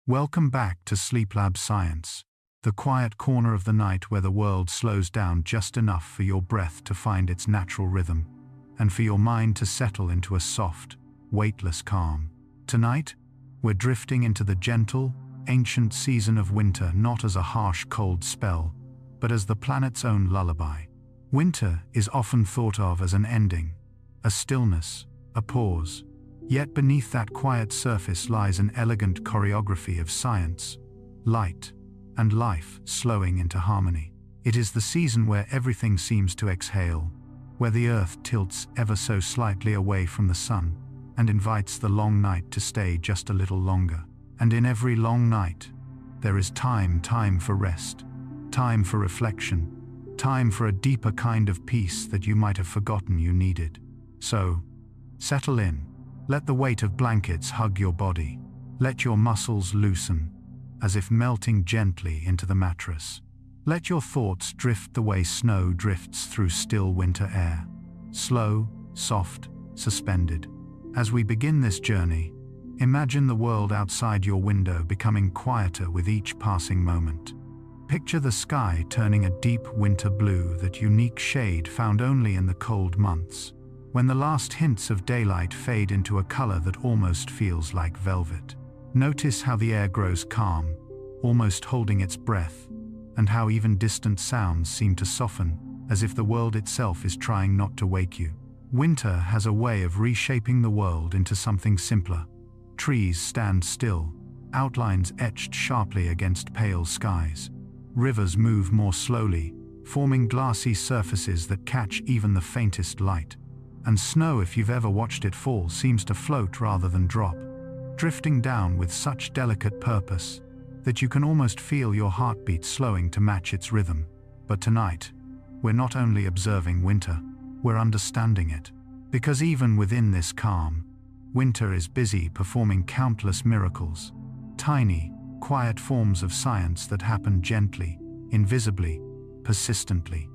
Welcome back to SleepLab Science, the quiet corner of the night where the world slows down just enough for your breath to find its natural rhythm, and for your mind to settle into a soft, weightless calm. Tonight, we're drifting into the gentle, ancient season of winter, not as a harsh cold spell, but as the planet's own lullaby. Winter is often thought of as an ending, a stillness, a pause. Yet beneath that quiet surface lies an elegant choreography of science, light, and life slowing into harmony. It is the season where everything seems to exhale, where the earth tilts ever so slightly away from the sun, and invites the long night to stay just a little longer. And in every long night, there is time for rest, time for reflection, time for a deeper kind of peace that you might have forgotten you needed. So, settle in. Let the weight of blankets hug your body. Let your muscles loosen, as if melting gently into the mattress. Let your thoughts drift the way snow drifts through still winter air. Slow, soft, suspended. As we begin this journey, imagine the world outside your window becoming quieter with each passing moment. Picture the sky turning a deep winter blue, that unique shade found only in the cold months, when the last hints of daylight fade into a color that almost feels like velvet. Notice how the air grows calm, almost holding its breath, and how even distant sounds seem to soften, as if the world itself is trying not to wake you. Winter has a way of reshaping the world into something simpler. Trees stand still, outlines etched sharply against pale skies. Rivers move more slowly, forming glassy surfaces that catch even the faintest light. And snow, if you've ever watched it fall, seems to float rather than drop, drifting down with such delicate purpose that you can almost feel your heartbeat slowing to match its rhythm. But tonight, we're not only observing winter, we're understanding it. Because even within this calm, winter is busy performing countless miracles, tiny, quiet forms of science that happen gently, invisibly, persistently.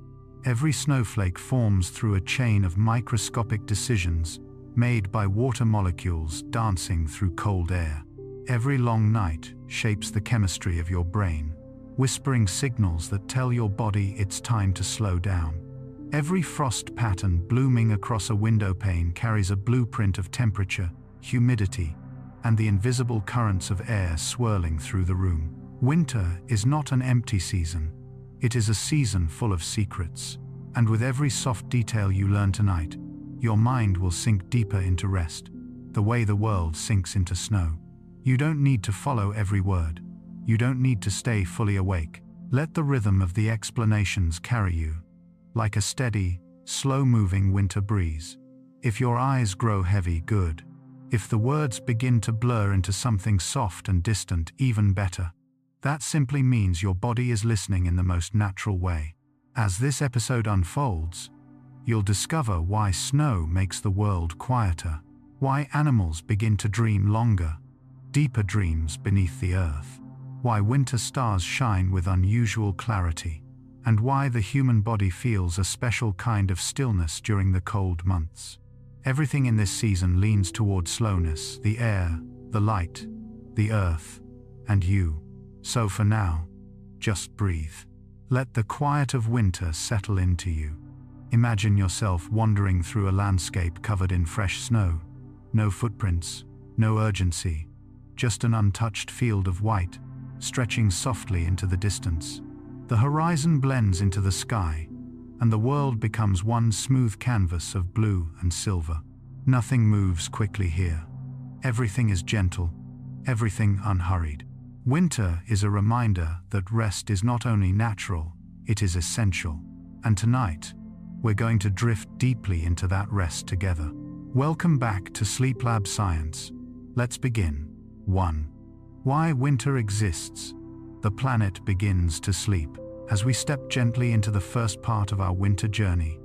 Every snowflake forms through a chain of microscopic decisions made by water molecules dancing through cold air. Every long night shapes the chemistry of your brain, whispering signals that tell your body it's time to slow down. Every frost pattern blooming across a window pane carries a blueprint of temperature, humidity, and the invisible currents of air swirling through the room. Winter is not an empty season. It is a season full of secrets, and with every soft detail you learn tonight, your mind will sink deeper into rest, the way the world sinks into snow. You don't need to follow every word. You don't need to stay fully awake. Let the rhythm of the explanations carry you, like a steady, slow-moving winter breeze. If your eyes grow heavy, good. If the words begin to blur into something soft and distant, even better. That simply means your body is listening in the most natural way. As this episode unfolds, you'll discover why snow makes the world quieter, why animals begin to dream longer, deeper dreams beneath the earth, why winter stars shine with unusual clarity, and why the human body feels a special kind of stillness during the cold months. Everything in this season leans toward slowness: the air, the light, the earth, and you. So for now, just breathe. Let the quiet of winter settle into you. Imagine yourself wandering through a landscape covered in fresh snow. No footprints, no urgency, just an untouched field of white, stretching softly into the distance. The horizon blends into the sky, and the world becomes one smooth canvas of blue and silver. Nothing moves quickly here. Everything is gentle, everything unhurried. Winter is a reminder that rest is not only natural, it is essential. And tonight, we're going to drift deeply into that rest together. Welcome back to SleepLab Science. Let's begin. 1. Why winter exists. The planet begins to sleep. As we step gently into the first part of our winter journey,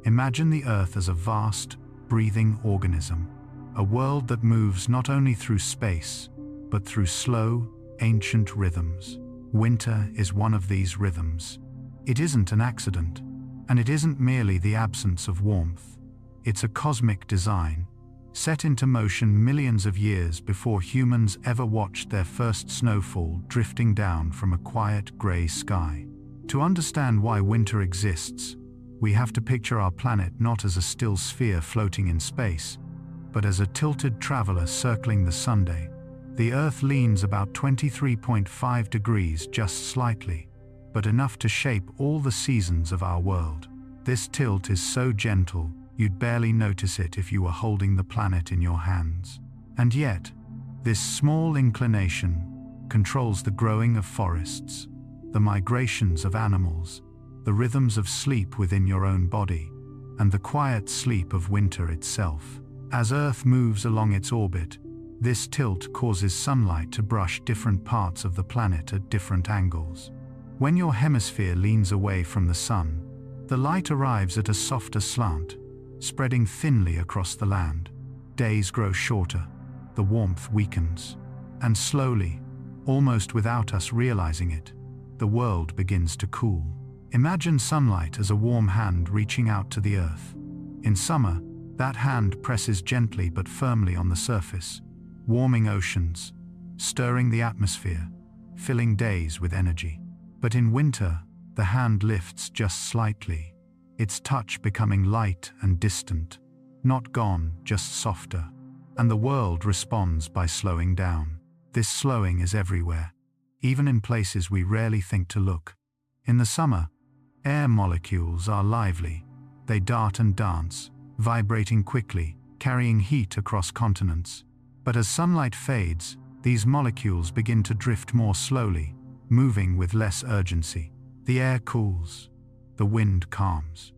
imagine the Earth as a vast, breathing organism, a world that moves not only through space, but through slow, ancient rhythms. Winter is one of these rhythms. It isn't an accident, and it isn't merely the absence of warmth. It's a cosmic design, set into motion millions of years before humans ever watched their first snowfall drifting down from a quiet gray sky. To understand why winter exists, we have to picture our planet not as a still sphere floating in space, but as a tilted traveler circling the sundial. The Earth leans about 23.5 degrees, just slightly, but enough to shape all the seasons of our world. This tilt is so gentle, you'd barely notice it if you were holding the planet in your hands. And yet, this small inclination controls the growing of forests, the migrations of animals, the rhythms of sleep within your own body, and the quiet sleep of winter itself. As Earth moves along its orbit, this tilt causes sunlight to brush different parts of the planet at different angles. When your hemisphere leans away from the sun, the light arrives at a softer slant, spreading thinly across the land. Days grow shorter, the warmth weakens, and slowly, almost without us realizing it, the world begins to cool. Imagine sunlight as a warm hand reaching out to the earth. In summer, that hand presses gently but firmly on the surface, warming oceans, stirring the atmosphere, filling days with energy. But in winter, the hand lifts just slightly, its touch becoming light and distant, not gone, just softer. And the world responds by slowing down. This slowing is everywhere, even in places we rarely think to look. In the summer, air molecules are lively. They dart and dance, vibrating quickly, carrying heat across continents. But as sunlight fades, these molecules begin to drift more slowly, moving with less urgency. The air cools, the wind calms,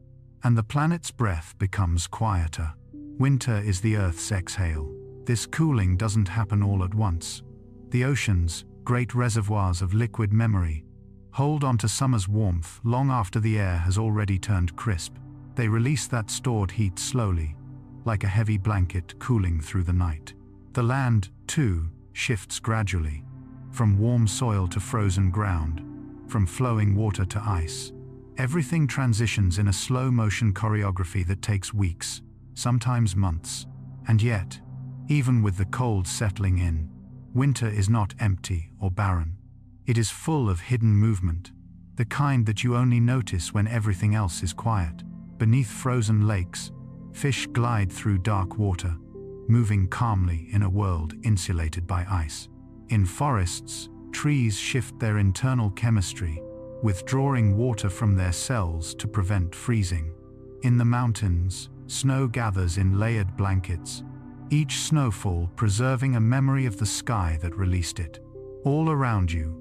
and the planet's breath becomes quieter. Winter is the Earth's exhale. This cooling doesn't happen all at once. The oceans, great reservoirs of liquid memory, hold onto summer's warmth long after the air has already turned crisp. They release that stored heat slowly, like a heavy blanket cooling through the night. The land, too, shifts gradually, from warm soil to frozen ground, from flowing water to ice. Everything transitions in a slow-motion choreography that takes weeks, sometimes months. And yet, even with the cold settling in, winter is not empty or barren. It is full of hidden movement, the kind that you only notice when everything else is quiet. Beneath frozen lakes, fish glide through dark water, moving calmly in a world insulated by ice. In forests, trees shift their internal chemistry, withdrawing water from their cells to prevent freezing. In the mountains, snow gathers in layered blankets, each snowfall preserving a memory of the sky that released it. All around you,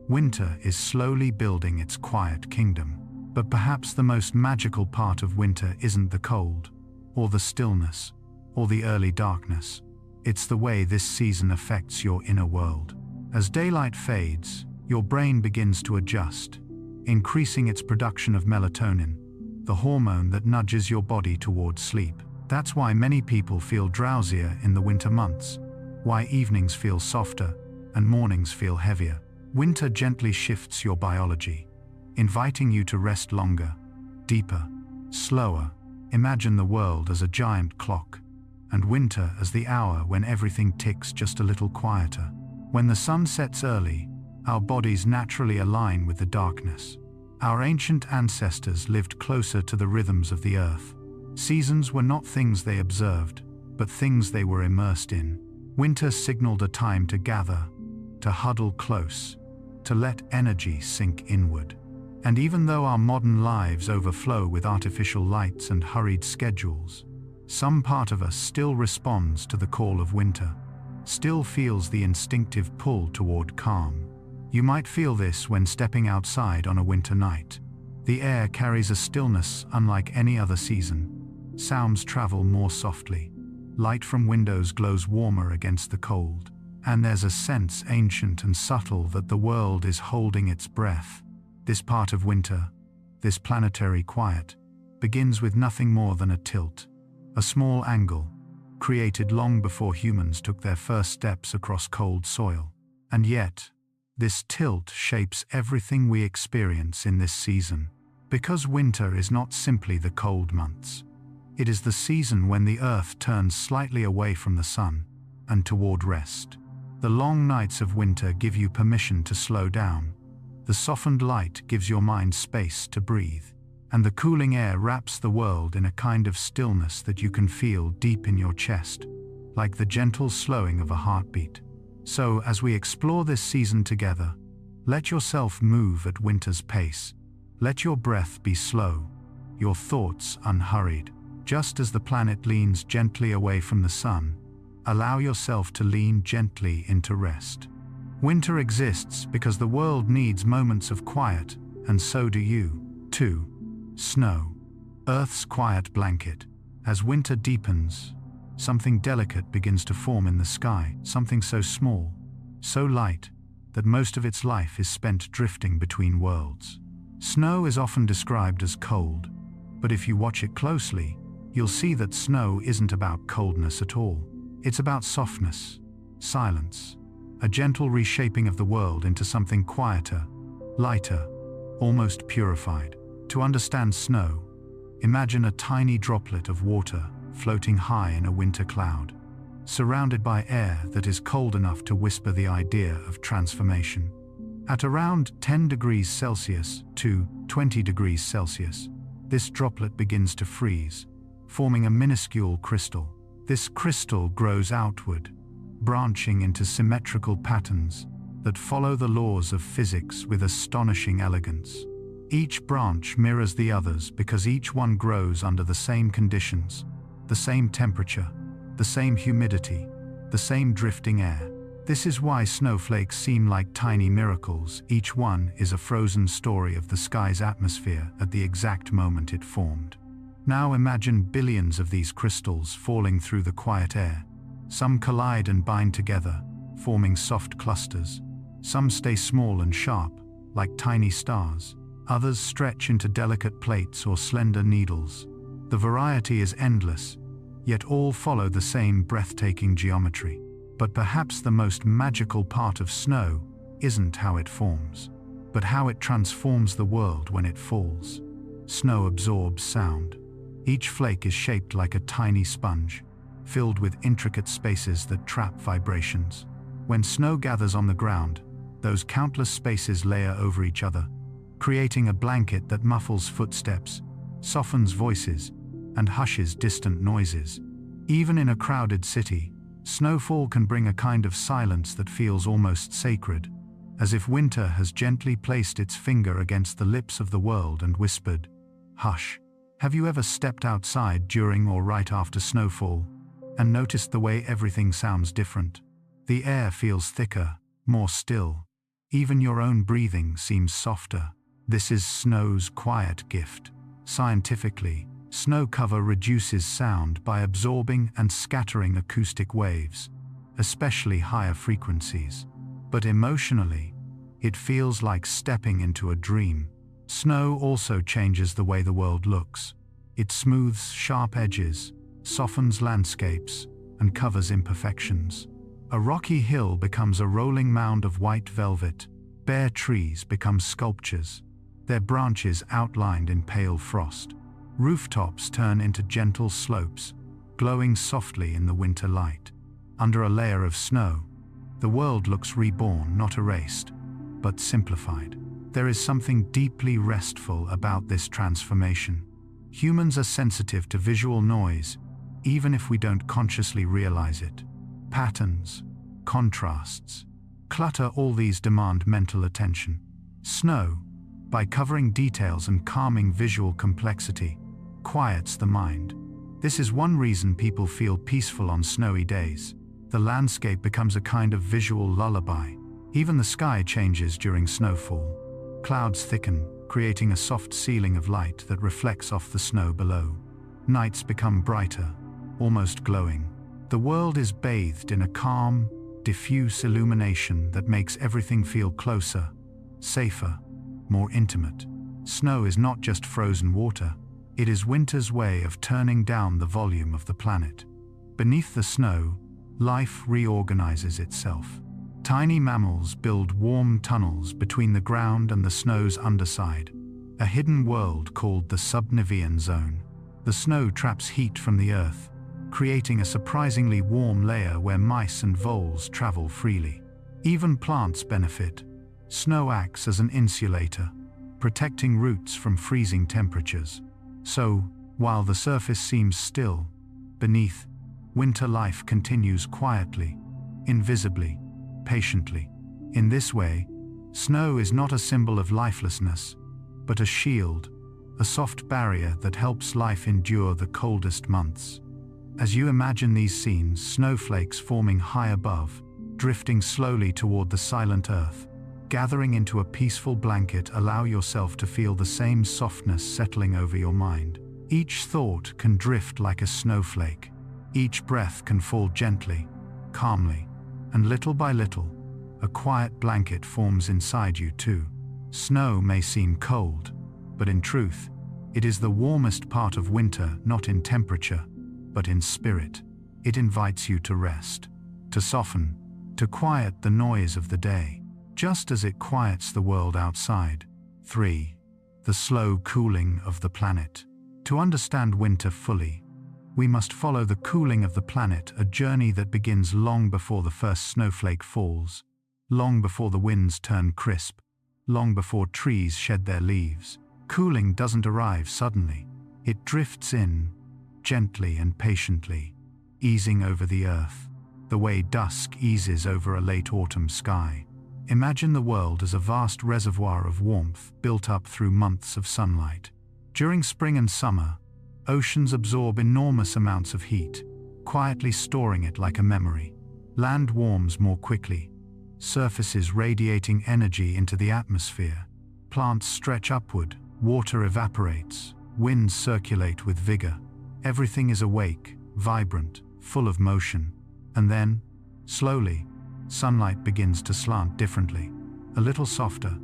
winter is slowly building its quiet kingdom. But perhaps the most magical part of winter isn't the cold, or the stillness, or the early darkness. It's the way this season affects your inner world. As daylight fades, your brain begins to adjust, increasing its production of melatonin, the hormone that nudges your body towards sleep. That's why many people feel drowsier in the winter months, why evenings feel softer and mornings feel heavier. Winter gently shifts your biology, inviting you to rest longer, deeper, slower. Imagine the world as a giant clock, and winter as the hour when everything ticks just a little quieter. When the sun sets early, our bodies naturally align with the darkness. Our ancient ancestors lived closer to the rhythms of the earth. Seasons were not things they observed, but things they were immersed in. Winter signaled a time to gather, to huddle close, to let energy sink inward. And even though our modern lives overflow with artificial lights and hurried schedules, some part of us still responds to the call of winter, still feels the instinctive pull toward calm. You might feel this when stepping outside on a winter night. The air carries a stillness unlike any other season. Sounds travel more softly. Light from windows glows warmer against the cold. And there's a sense ancient and subtle that the world is holding its breath. This part of winter, this planetary quiet, begins with nothing more than a tilt, a small angle, created long before humans took their first steps across cold soil. And yet, this tilt shapes everything we experience in this season. Because winter is not simply the cold months. It is the season when the earth turns slightly away from the sun and toward rest. The long nights of winter give you permission to slow down. The softened light gives your mind space to breathe, and the cooling air wraps the world in a kind of stillness that you can feel deep in your chest, like the gentle slowing of a heartbeat. So, as we explore this season together, let yourself move at winter's pace. Let your breath be slow, your thoughts unhurried. Just as the planet leans gently away from the sun, allow yourself to lean gently into rest. Winter exists because the world needs moments of quiet, and so do you, too. Snow, Earth's quiet blanket. As winter deepens, something delicate begins to form in the sky, something so small, so light, that most of its life is spent drifting between worlds. Snow is often described as cold, but if you watch it closely, you'll see that snow isn't about coldness at all. It's about softness, silence, a gentle reshaping of the world into something quieter, lighter, almost purified. To understand snow, imagine a tiny droplet of water floating high in a winter cloud, surrounded by air that is cold enough to whisper the idea of transformation. At around 10 degrees Celsius to 20 degrees Celsius, this droplet begins to freeze, forming a minuscule crystal. This crystal grows outward, branching into symmetrical patterns that follow the laws of physics with astonishing elegance. Each branch mirrors the others because each one grows under the same conditions, the same temperature, the same humidity, the same drifting air. This is why snowflakes seem like tiny miracles. Each one is a frozen story of the sky's atmosphere at the exact moment it formed. Now imagine billions of these crystals falling through the quiet air. Some collide and bind together, forming soft clusters. Some stay small and sharp, like tiny stars. Others stretch into delicate plates or slender needles. The variety is endless, yet all follow the same breathtaking geometry. But perhaps the most magical part of snow isn't how it forms, but how it transforms the world when it falls. Snow absorbs sound. Each flake is shaped like a tiny sponge, filled with intricate spaces that trap vibrations. When snow gathers on the ground, those countless spaces layer over each other, creating a blanket that muffles footsteps, softens voices, and hushes distant noises. Even in a crowded city, snowfall can bring a kind of silence that feels almost sacred, as if winter has gently placed its finger against the lips of the world and whispered, "Hush." Have you ever stepped outside during or right after snowfall and noticed the way everything sounds different? The air feels thicker, more still. Even your own breathing seems softer. This is snow's quiet gift. Scientifically, snow cover reduces sound by absorbing and scattering acoustic waves, especially higher frequencies. But emotionally, it feels like stepping into a dream. Snow also changes the way the world looks. It smooths sharp edges, softens landscapes, and covers imperfections. A rocky hill becomes a rolling mound of white velvet. Bare trees become sculptures, their branches outlined in pale frost. Rooftops turn into gentle slopes, glowing softly in the winter light. Under a layer of snow, the world looks reborn, not erased, but simplified. There is something deeply restful about this transformation. Humans are sensitive to visual noise, even if we don't consciously realize it. Patterns, contrasts, clutter, all these demand mental attention. Snow, by covering details and calming visual complexity, quiets the mind. This is one reason people feel peaceful on snowy days. The landscape becomes a kind of visual lullaby. Even the sky changes during snowfall. Clouds thicken, creating a soft ceiling of light that reflects off the snow below. Nights become brighter, almost glowing. The world is bathed in a calm, diffuse illumination that makes everything feel closer, safer, more intimate. Snow is not just frozen water, it is winter's way of turning down the volume of the planet. Beneath the snow, life reorganizes itself. Tiny mammals build warm tunnels between the ground and the snow's underside, a hidden world called the subnivean zone. The snow traps heat from the earth, creating a surprisingly warm layer where mice and voles travel freely. Even plants benefit. Snow acts as an insulator, protecting roots from freezing temperatures. So, while the surface seems still, beneath, winter life continues quietly, invisibly, patiently. In this way, snow is not a symbol of lifelessness, but a shield, a soft barrier that helps life endure the coldest months. As you imagine these scenes, snowflakes forming high above, drifting slowly toward the silent earth, gathering into a peaceful blanket, allow yourself to feel the same softness settling over your mind. Each thought can drift like a snowflake. Each breath can fall gently, calmly, and little by little, a quiet blanket forms inside you too. Snow may seem cold, but in truth, it is the warmest part of winter, not in temperature, but in spirit. It invites you to rest, to soften, to quiet the noise of the day, just as it quiets the world outside. 3. The slow cooling of the planet. To understand winter fully, we must follow the cooling of the planet, a journey that begins long before the first snowflake falls, long before the winds turn crisp, long before trees shed their leaves. Cooling doesn't arrive suddenly. It drifts in, gently and patiently, easing over the earth, the way dusk eases over a late autumn sky. Imagine the world as a vast reservoir of warmth built up through months of sunlight. During spring and summer, oceans absorb enormous amounts of heat, quietly storing it like a memory. Land warms more quickly, surfaces radiating energy into the atmosphere. Plants stretch upward, water evaporates, winds circulate with vigor. Everything is awake, vibrant, full of motion. And then, slowly, sunlight begins to slant differently, a little softer,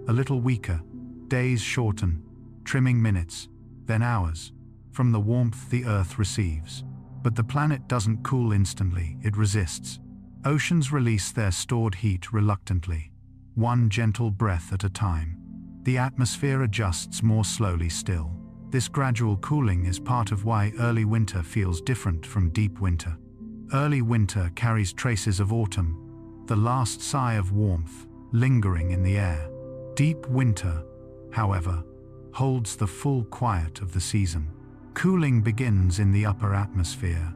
a little weaker. Days shorten, trimming minutes, then hours, from the warmth the earth receives. But the planet doesn't cool instantly, it resists. Oceans release their stored heat reluctantly, one gentle breath at a time. The atmosphere adjusts more slowly still. This gradual cooling is part of why early winter feels different from deep winter. Early winter carries traces of autumn, the last sigh of warmth, lingering in the air. Deep winter, however, holds the full quiet of the season. Cooling begins in the upper atmosphere.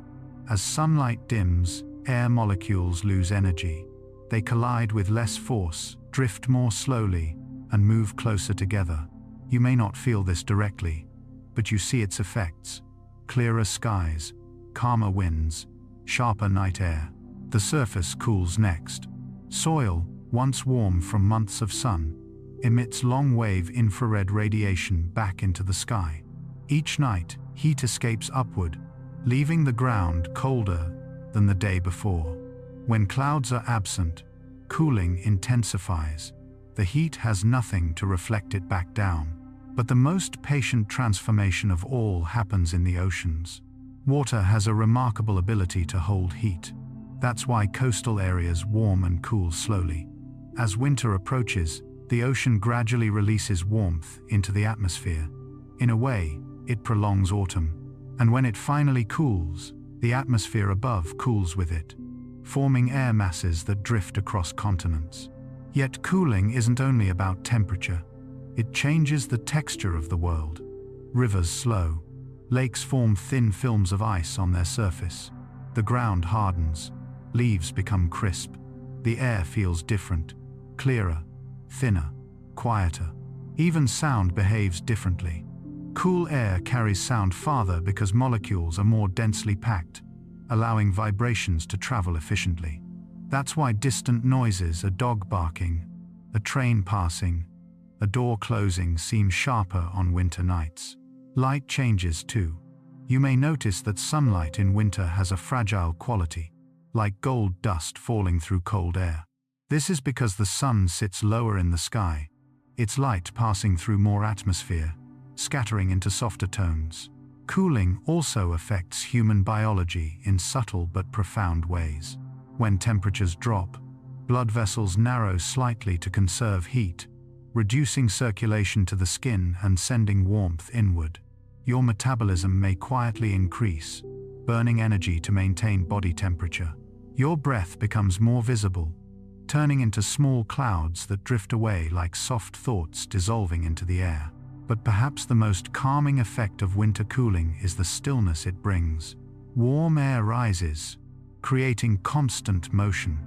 As sunlight dims, air molecules lose energy. They collide with less force, drift more slowly, and move closer together. You may not feel this directly, but you see its effects. Clearer skies, calmer winds, sharper night air. The surface cools next. Soil, once warm from months of sun, emits long-wave infrared radiation back into the sky. Each night, heat escapes upward, leaving the ground colder than the day before. When clouds are absent, cooling intensifies. The heat has nothing to reflect it back down. But the most patient transformation of all happens in the oceans. Water has a remarkable ability to hold heat. That's why coastal areas warm and cool slowly. As winter approaches, the ocean gradually releases warmth into the atmosphere. In a way, it prolongs autumn. And when it finally cools, the atmosphere above cools with it, forming air masses that drift across continents. Yet cooling isn't only about temperature. It changes the texture of the world. Rivers slow. Lakes form thin films of ice on their surface. The ground hardens. Leaves become crisp. The air feels different, clearer, thinner, quieter. Even sound behaves differently. Cool air carries sound farther because molecules are more densely packed, allowing vibrations to travel efficiently. That's why distant noises, a dog barking, a train passing, a door closing, seem sharper on winter nights. Light changes too. You may notice that sunlight in winter has a fragile quality, like gold dust falling through cold air. This is because the sun sits lower in the sky, its light passing through more atmosphere, scattering into softer tones. Cooling also affects human biology in subtle but profound ways. When temperatures drop, blood vessels narrow slightly to conserve heat, reducing circulation to the skin and sending warmth inward. Your metabolism may quietly increase, burning energy to maintain body temperature. Your breath becomes more visible, turning into small clouds that drift away like soft thoughts dissolving into the air. But perhaps the most calming effect of winter cooling is the stillness it brings. Warm air rises, creating constant motion.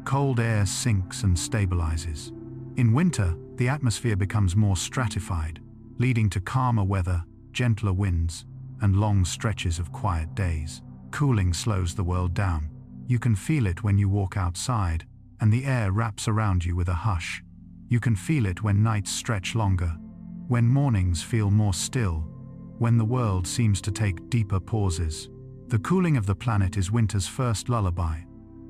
Cold air sinks and stabilizes. In winter, the atmosphere becomes more stratified, leading to calmer weather, gentler winds, and long stretches of quiet days. Cooling slows the world down. You can feel it when you walk outside, and the air wraps around you with a hush. You can feel it when nights stretch longer, when mornings feel more still, when the world seems to take deeper pauses. The cooling of the planet is winter's first lullaby,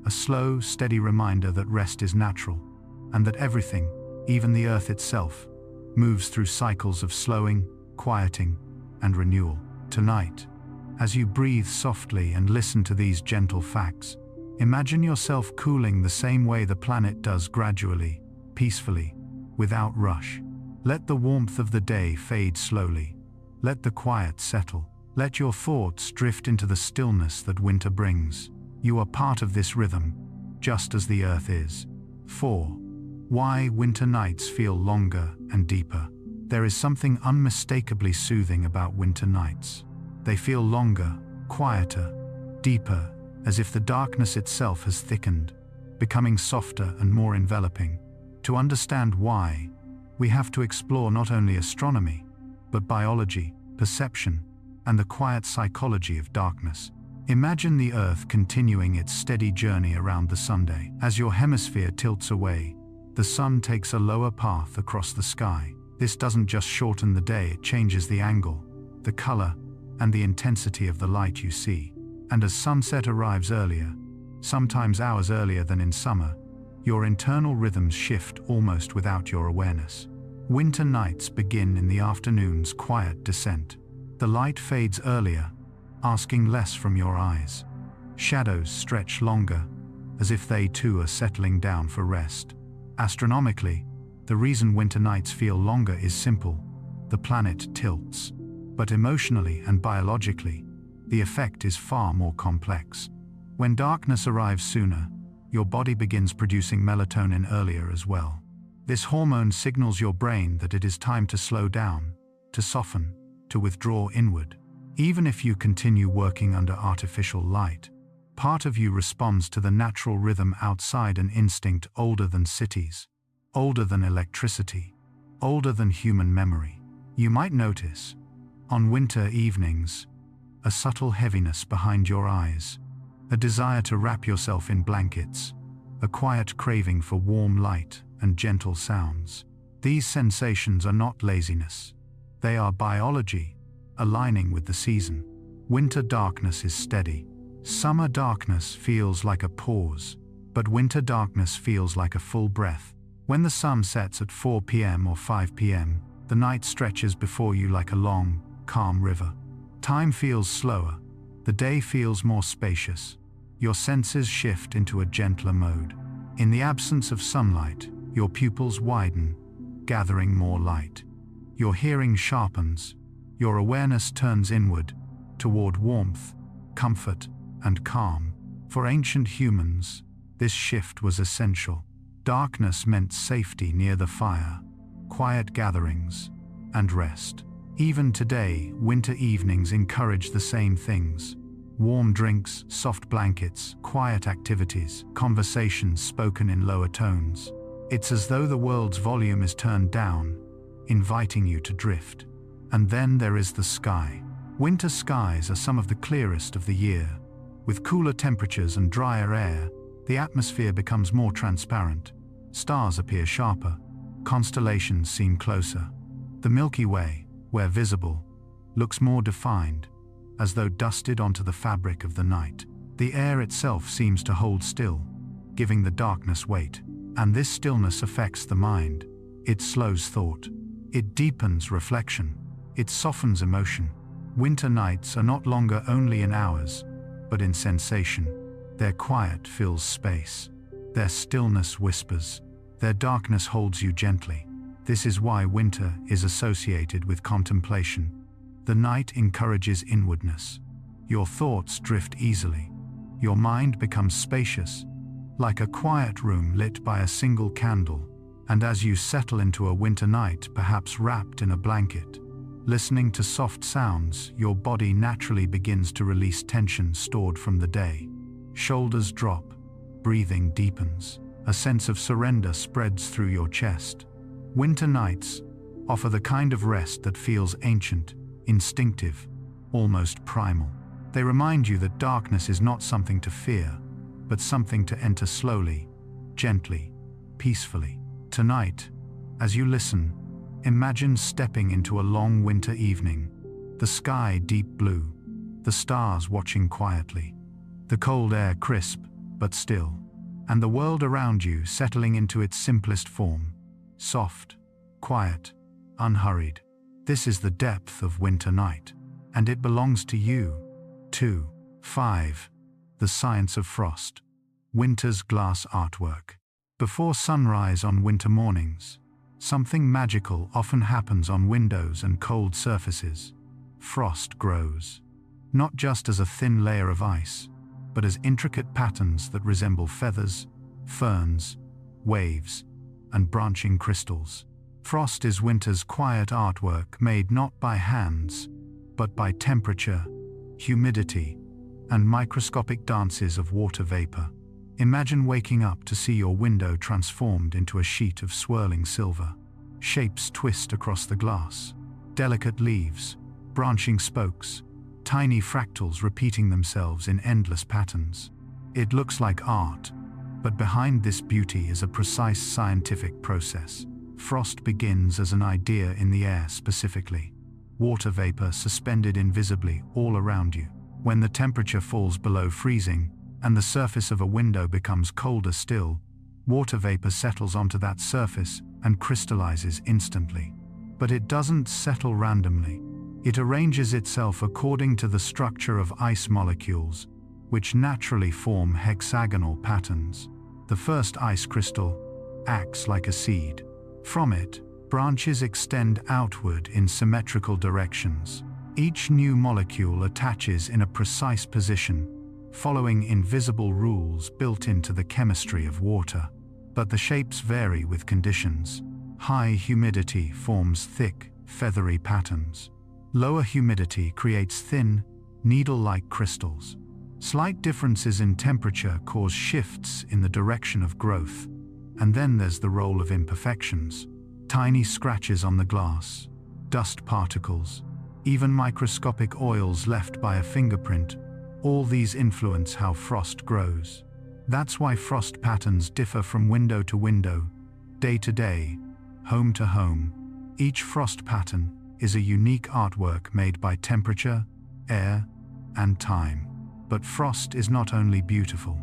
a slow, steady reminder that rest is natural, and that everything, even the earth itself, moves through cycles of slowing, quieting, and renewal. Tonight, as you breathe softly and listen to these gentle facts, imagine yourself cooling the same way the planet does, gradually, peacefully, without rush. Let the warmth of the day fade slowly. Let the quiet settle. Let your thoughts drift into the stillness that winter brings. You are part of this rhythm, just as the earth is. 4. Why winter nights feel longer and deeper. There is something unmistakably soothing about winter nights. They feel longer, quieter, deeper, as if the darkness itself has thickened, becoming softer and more enveloping. To understand why, we have to explore not only astronomy, but biology, perception, and the quiet psychology of darkness. Imagine the Earth continuing its steady journey around the Sunday. As your hemisphere tilts away, the sun takes a lower path across the sky. This doesn't just shorten the day, it changes the angle, the color, and the intensity of the light you see. And as sunset arrives earlier, sometimes hours earlier than in summer, your internal rhythms shift almost without your awareness. Winter nights begin in the afternoon's quiet descent. The light fades earlier, asking less from your eyes. Shadows stretch longer, as if they too are settling down for rest. Astronomically, the reason winter nights feel longer is simple: the planet tilts. But emotionally and biologically, the effect is far more complex. When darkness arrives sooner, your body begins producing melatonin earlier as well. This hormone signals your brain that it is time to slow down, to soften, to withdraw inward. Even if you continue working under artificial light, part of you responds to the natural rhythm outside, an instinct older than cities, older than electricity, older than human memory. You might notice, on winter evenings, a subtle heaviness behind your eyes, a desire to wrap yourself in blankets, a quiet craving for warm light and gentle sounds. These sensations are not laziness. They are biology, aligning with the season. Winter darkness is steady. Summer darkness feels like a pause, but winter darkness feels like a full breath. When the sun sets at 4 p.m. or 5 p.m., the night stretches before you like a long, calm river. Time feels slower. The day feels more spacious. Your senses shift into a gentler mode. In the absence of sunlight, your pupils widen, gathering more light. Your hearing sharpens. Your awareness turns inward, toward warmth, comfort, and calm. For ancient humans, this shift was essential. Darkness meant safety near the fire, quiet gatherings, and rest. Even today, winter evenings encourage the same things. Warm drinks, soft blankets, quiet activities, conversations spoken in lower tones. It's as though the world's volume is turned down, inviting you to drift. And then there is the sky. Winter skies are some of the clearest of the year. With cooler temperatures and drier air, the atmosphere becomes more transparent. Stars appear sharper. Constellations seem closer. The Milky Way, where visible, looks more defined, as though dusted onto the fabric of the night. The air itself seems to hold still, giving the darkness weight. And this stillness affects the mind. It slows thought. It deepens reflection. It softens emotion. Winter nights are not longer only in hours, but in sensation. Their quiet fills space. Their stillness whispers. Their darkness holds you gently. This is why winter is associated with contemplation, The night encourages inwardness. Your thoughts drift easily. Your mind becomes spacious, like a quiet room lit by a single candle. And as you settle into a winter night, perhaps wrapped in a blanket, listening to soft sounds, your body naturally begins to release tension stored from the day. Shoulders drop, breathing deepens. A sense of surrender spreads through your chest. Winter nights offer the kind of rest that feels ancient, instinctive, almost primal. They remind you that darkness is not something to fear, but something to enter slowly, gently, peacefully. Tonight, as you listen, imagine stepping into a long winter evening, the sky deep blue, the stars watching quietly, the cold air crisp but still, and the world around you settling into its simplest form, soft, quiet, unhurried. This is the depth of winter night, and it belongs to you. 2. 5. The Science of Frost. Winter's glass artwork. Before sunrise on winter mornings, something magical often happens on windows and cold surfaces. Frost grows, not just as a thin layer of ice, but as intricate patterns that resemble feathers, ferns, waves, and branching crystals. Frost is winter's quiet artwork made not by hands, but by temperature, humidity, and microscopic dances of water vapor. Imagine waking up to see your window transformed into a sheet of swirling silver. Shapes twist across the glass. Delicate leaves, branching spokes, tiny fractals repeating themselves in endless patterns. It looks like art, but behind this beauty is a precise scientific process. Frost begins as an idea in the air specifically. Water vapor suspended invisibly all around you. When the temperature falls below freezing, and the surface of a window becomes colder still, water vapor settles onto that surface and crystallizes instantly. But it doesn't settle randomly. It arranges itself according to the structure of ice molecules, which naturally form hexagonal patterns. The first ice crystal acts like a seed. From it, branches extend outward in symmetrical directions. Each new molecule attaches in a precise position, following invisible rules built into the chemistry of water. But the shapes vary with conditions. High humidity forms thick, feathery patterns. Lower humidity creates thin, needle-like crystals. Slight differences in temperature cause shifts in the direction of growth. And then there's the role of imperfections. Tiny scratches on the glass, dust particles, even microscopic oils left by a fingerprint. All these influence how frost grows. That's why frost patterns differ from window to window, day to day, home to home. Each frost pattern is a unique artwork made by temperature, air, and time. But frost is not only beautiful,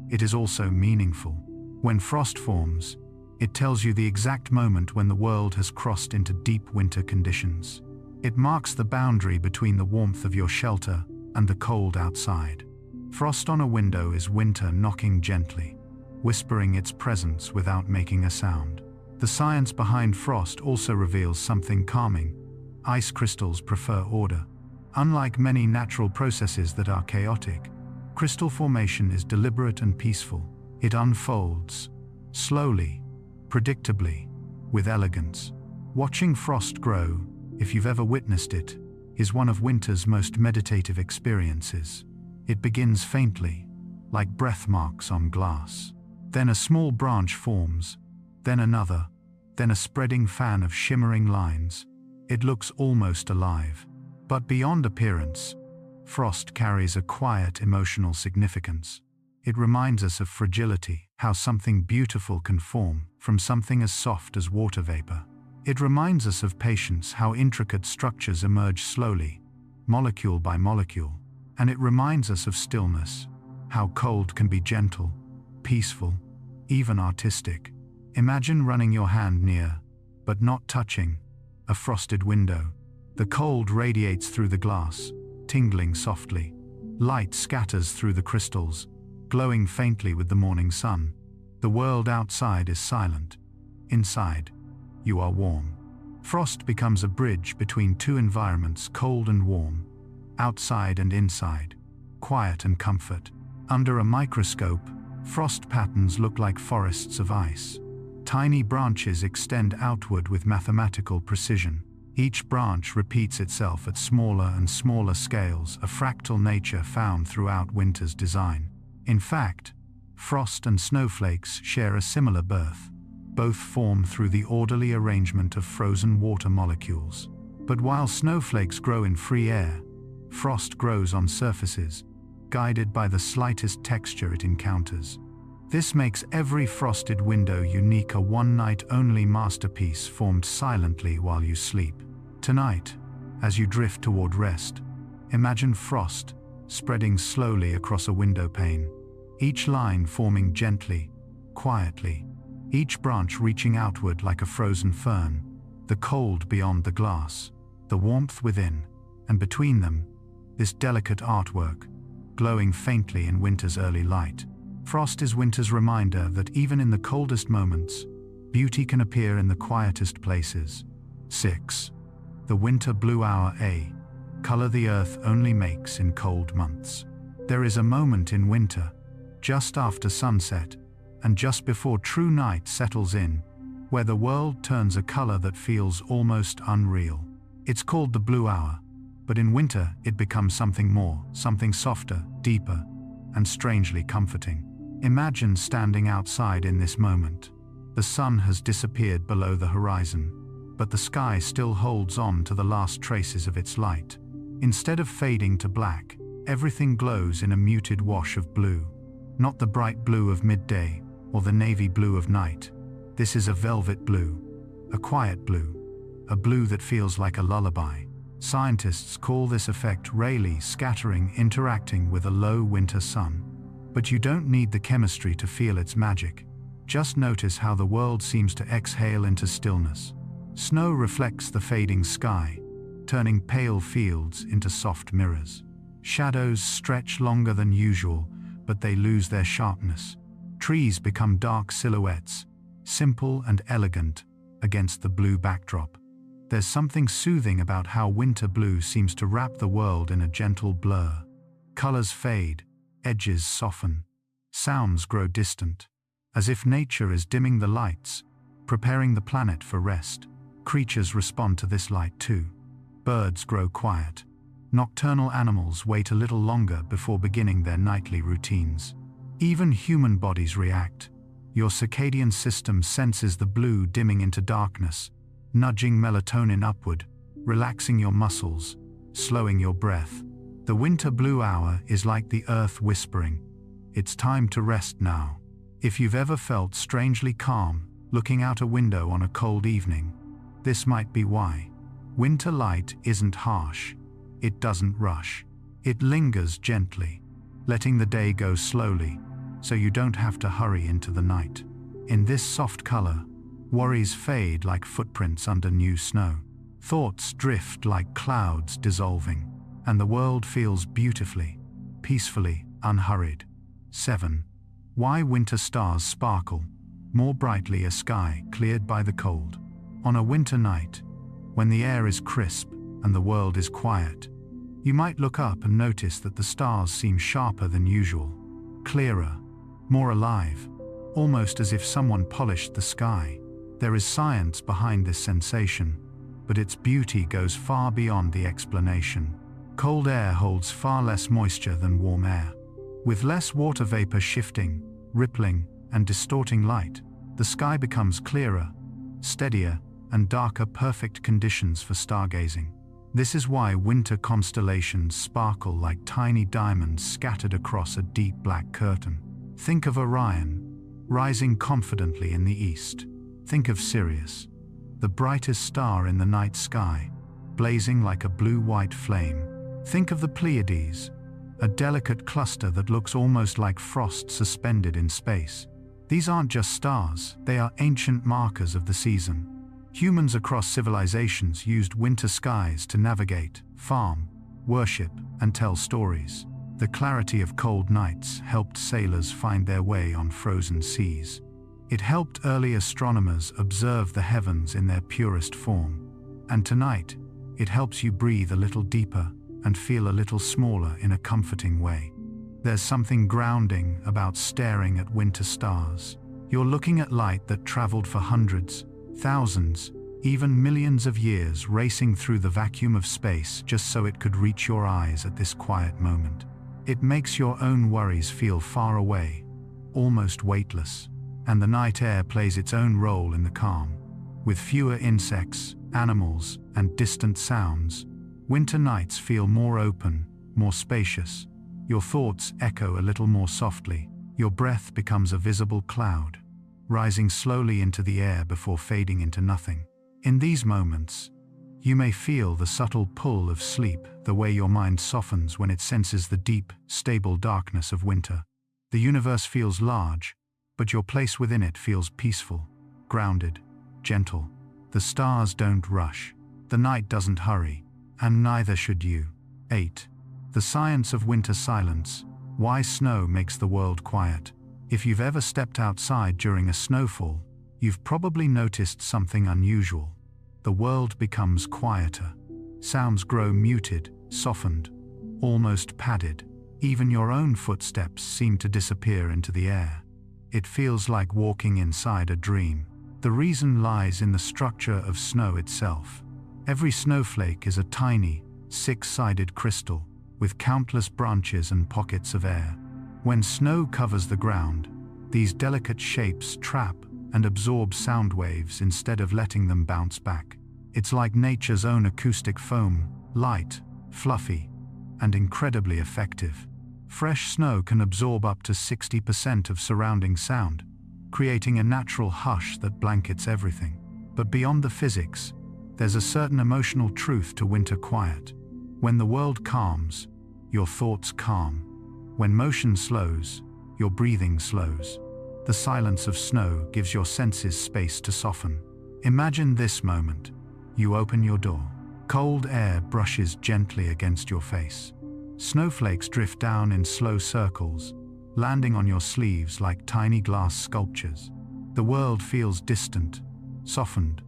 it is also meaningful. When frost forms, it tells you the exact moment when the world has crossed into deep winter conditions. It marks the boundary between the warmth of your shelter and the cold outside. Frost on a window is winter knocking gently, whispering its presence without making a sound. The science behind frost also reveals something calming. Ice crystals prefer order. Unlike many natural processes that are chaotic, crystal formation is deliberate and peaceful. It unfolds, slowly, predictably, with elegance. Watching frost grow, if you've ever witnessed it, is one of winter's most meditative experiences. It begins faintly, like breath marks on glass. Then a small branch forms, then another, then a spreading fan of shimmering lines. It looks almost alive. But beyond appearance, frost carries a quiet emotional significance. It reminds us of fragility, how something beautiful can form from something as soft as water vapor. It reminds us of patience, how intricate structures emerge slowly, molecule by molecule. And it reminds us of stillness, how cold can be gentle, peaceful, even artistic. Imagine running your hand near, but not touching, a frosted window. The cold radiates through the glass, tingling softly. Light scatters through the crystals, glowing faintly with the morning sun. The world outside is silent. Inside, you are warm. Frost becomes a bridge between two environments, cold and warm, outside and inside, quiet and comfort. Under a microscope, frost patterns look like forests of ice. Tiny branches extend outward with mathematical precision. Each branch repeats itself at smaller and smaller scales, a fractal nature found throughout winter's design. In fact, frost and snowflakes share a similar birth. Both form through the orderly arrangement of frozen water molecules. But while snowflakes grow in free air, frost grows on surfaces, guided by the slightest texture it encounters. This makes every frosted window unique, a one-night-only masterpiece formed silently while you sleep. Tonight, as you drift toward rest, imagine frost spreading slowly across a window pane, each line forming gently, quietly, each branch reaching outward like a frozen fern, the cold beyond the glass, the warmth within, and between them, this delicate artwork, glowing faintly in winter's early light. Frost is winter's reminder that even in the coldest moments, beauty can appear in the quietest places. 6. The winter blue hour. A color the earth only makes in cold months. There is a moment in winter, just after sunset, and just before true night settles in, where the world turns a color that feels almost unreal. It's called the blue hour, but in winter it becomes something more, something softer, deeper, and strangely comforting. Imagine standing outside in this moment. The sun has disappeared below the horizon, but the sky still holds on to the last traces of its light. Instead of fading to black, everything glows in a muted wash of blue. Not the bright blue of midday, or the navy blue of night. This is a velvet blue, a quiet blue, a blue that feels like a lullaby. Scientists call this effect Rayleigh scattering, interacting with a low winter sun. But you don't need the chemistry to feel its magic. Just notice how the world seems to exhale into stillness. Snow reflects the fading sky, turning pale fields into soft mirrors. Shadows stretch longer than usual, but they lose their sharpness. Trees become dark silhouettes, simple and elegant, against the blue backdrop. There's something soothing about how winter blue seems to wrap the world in a gentle blur. Colors fade, edges soften, sounds grow distant, as if nature is dimming the lights, preparing the planet for rest. Creatures respond to this light too. Birds grow quiet. Nocturnal animals wait a little longer before beginning their nightly routines. Even human bodies react. Your circadian system senses the blue dimming into darkness, nudging melatonin upward, relaxing your muscles, slowing your breath. The winter blue hour is like the earth whispering, "It's time to rest now." If you've ever felt strangely calm, looking out a window on a cold evening, this might be why. Winter light isn't harsh. It doesn't rush. It lingers gently, letting the day go slowly, so you don't have to hurry into the night. In this soft color, worries fade like footprints under new snow. Thoughts drift like clouds dissolving, and the world feels beautifully, peacefully, unhurried. 7. Why winter stars sparkle more brightly. A sky cleared by the cold. On a winter night, when the air is crisp and the world is quiet, you might look up and notice that the stars seem sharper than usual, clearer, more alive, almost as if someone polished the sky. There is science behind this sensation, but its beauty goes far beyond the explanation. Cold air holds far less moisture than warm air. With less water vapor shifting, rippling, and distorting light, the sky becomes clearer, steadier, and darker, perfect conditions for stargazing. This is why winter constellations sparkle like tiny diamonds scattered across a deep black curtain. Think of Orion, rising confidently in the east. Think of Sirius, the brightest star in the night sky, blazing like a blue-white flame. Think of the Pleiades, a delicate cluster that looks almost like frost suspended in space. These aren't just stars, they are ancient markers of the season. Humans across civilizations used winter skies to navigate, farm, worship, and tell stories. The clarity of cold nights helped sailors find their way on frozen seas. It helped early astronomers observe the heavens in their purest form. And tonight, it helps you breathe a little deeper and feel a little smaller in a comforting way. There's something grounding about staring at winter stars. You're looking at light that traveled for hundreds, thousands, even millions of years, racing through the vacuum of space just so it could reach your eyes at this quiet moment. It makes your own worries feel far away, almost weightless, and the night air plays its own role in the calm. With fewer insects, animals, and distant sounds, winter nights feel more open, more spacious. Your thoughts echo a little more softly. Your breath becomes a visible cloud, rising slowly into the air before fading into nothing. In these moments, you may feel the subtle pull of sleep, the way your mind softens when it senses the deep, stable darkness of winter. The universe feels large, but your place within it feels peaceful, grounded, gentle. The stars don't rush, the night doesn't hurry, and neither should you. 8. The science of winter silence. Why snow makes the world quiet. If you've ever stepped outside during a snowfall, you've probably noticed something unusual. The world becomes quieter. Sounds grow muted, softened, almost padded. Even your own footsteps seem to disappear into the air. It feels like walking inside a dream. The reason lies in the structure of snow itself. Every snowflake is a tiny, six-sided crystal, with countless branches and pockets of air. When snow covers the ground, these delicate shapes trap and absorb sound waves instead of letting them bounce back. It's like nature's own acoustic foam, light, fluffy, and incredibly effective. Fresh snow can absorb up to 60% of surrounding sound, creating a natural hush that blankets everything. But beyond the physics, there's a certain emotional truth to winter quiet. When the world calms, your thoughts calm. When motion slows, your breathing slows. The silence of snow gives your senses space to soften. Imagine this moment. You open your door. Cold air brushes gently against your face. Snowflakes drift down in slow circles, landing on your sleeves like tiny glass sculptures. The world feels distant, softened,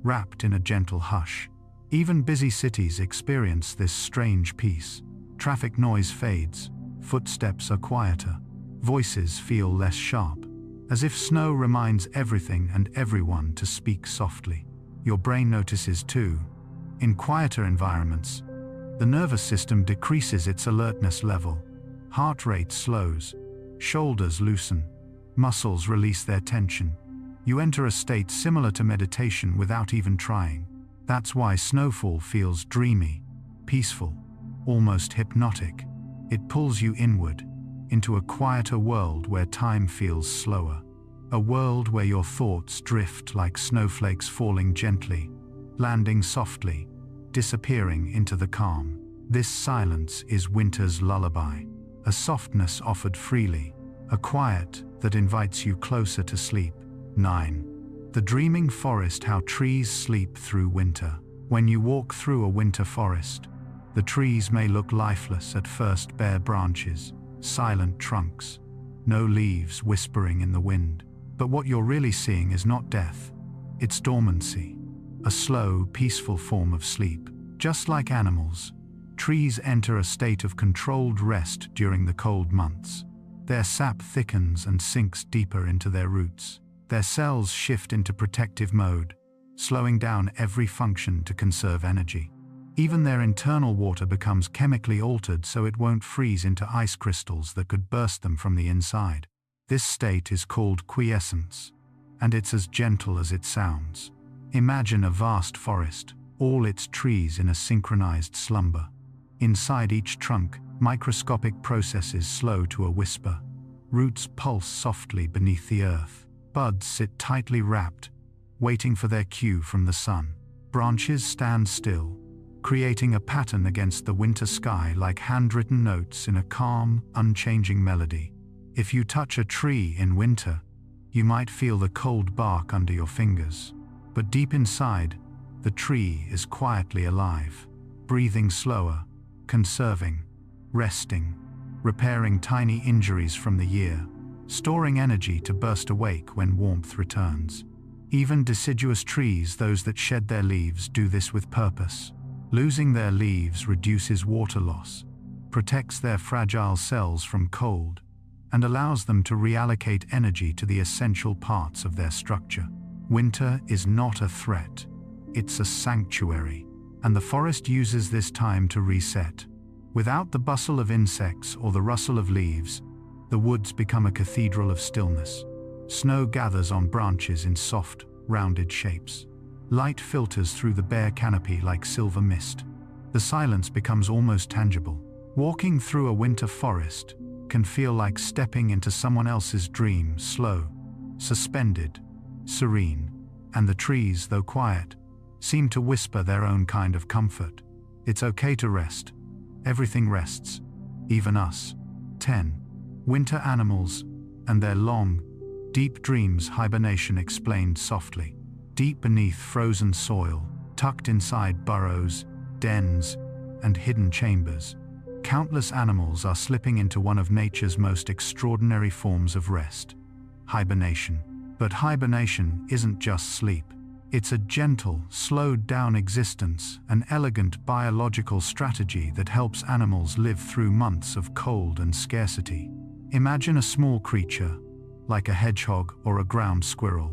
wrapped in a gentle hush. Even busy cities experience this strange peace. Traffic noise fades, footsteps are quieter, voices feel less sharp, as if snow reminds everything and everyone to speak softly. Your brain notices too. In quieter environments, the nervous system decreases its alertness level. Heart rate slows, shoulders loosen, muscles release their tension. You enter a state similar to meditation without even trying. That's why snowfall feels dreamy, peaceful, almost hypnotic. It pulls you inward, into a quieter world where time feels slower. A world where your thoughts drift like snowflakes falling gently, landing softly, disappearing into the calm. This silence is winter's lullaby, a softness offered freely, a quiet that invites you closer to sleep. 9. The dreaming forest. How trees sleep through winter. When you walk through a winter forest, the trees may look lifeless at first, bare branches, silent trunks, no leaves whispering in the wind. But what you're really seeing is not death, it's dormancy, a slow, peaceful form of sleep. Just like animals, trees enter a state of controlled rest during the cold months. Their sap thickens and sinks deeper into their roots. Their cells shift into protective mode, slowing down every function to conserve energy. Even their internal water becomes chemically altered so it won't freeze into ice crystals that could burst them from the inside. This state is called quiescence, and it's as gentle as it sounds. Imagine a vast forest, all its trees in a synchronized slumber. Inside each trunk, microscopic processes slow to a whisper. Roots pulse softly beneath the earth. Buds sit tightly wrapped, waiting for their cue from the sun. Branches stand still, creating a pattern against the winter sky like handwritten notes in a calm, unchanging melody. If you touch a tree in winter, you might feel the cold bark under your fingers. But deep inside, the tree is quietly alive, breathing slower, conserving, resting, repairing tiny injuries from the year, storing energy to burst awake when warmth returns. Even deciduous trees, those that shed their leaves, do this with purpose. Losing their leaves reduces water loss, protects their fragile cells from cold, and allows them to reallocate energy to the essential parts of their structure. Winter is not a threat, it's a sanctuary, and the forest uses this time to reset. Without the bustle of insects or the rustle of leaves, the woods become a cathedral of stillness. Snow gathers on branches in soft, rounded shapes. Light filters through the bare canopy like silver mist. The silence becomes almost tangible. Walking through a winter forest can feel like stepping into someone else's dream, slow, suspended, serene, and the trees, though quiet, seem to whisper their own kind of comfort. It's okay to rest. Everything rests, even us. 10. Winter animals and their long, deep dreams. Hibernation explained softly. Deep beneath frozen soil, tucked inside burrows, dens, and hidden chambers, countless animals are slipping into one of nature's most extraordinary forms of rest: hibernation. But hibernation isn't just sleep. It's a gentle, slowed-down existence, an elegant biological strategy that helps animals live through months of cold and scarcity. Imagine a small creature, like a hedgehog or a ground squirrel.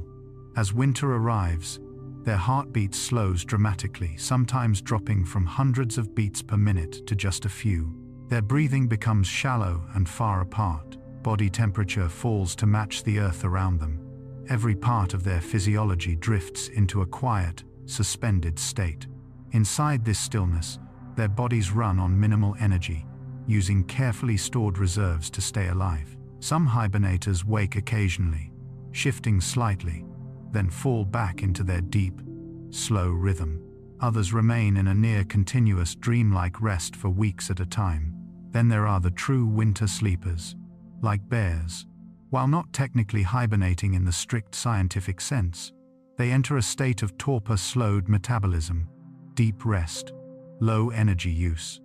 As winter arrives, their heartbeat slows dramatically, sometimes dropping from hundreds of beats per minute to just a few. Their breathing becomes shallow and far apart. Body temperature falls to match the earth around them. Every part of their physiology drifts into a quiet, suspended state. Inside this stillness, their bodies run on minimal energy, using carefully stored reserves to stay alive. Some hibernators wake occasionally, shifting slightly, then fall back into their deep, slow rhythm. Others remain in a near-continuous dreamlike rest for weeks at a time. Then there are the true winter sleepers, like bears. While not technically hibernating in the strict scientific sense, they enter a state of torpor, slowed metabolism, deep rest, low energy use.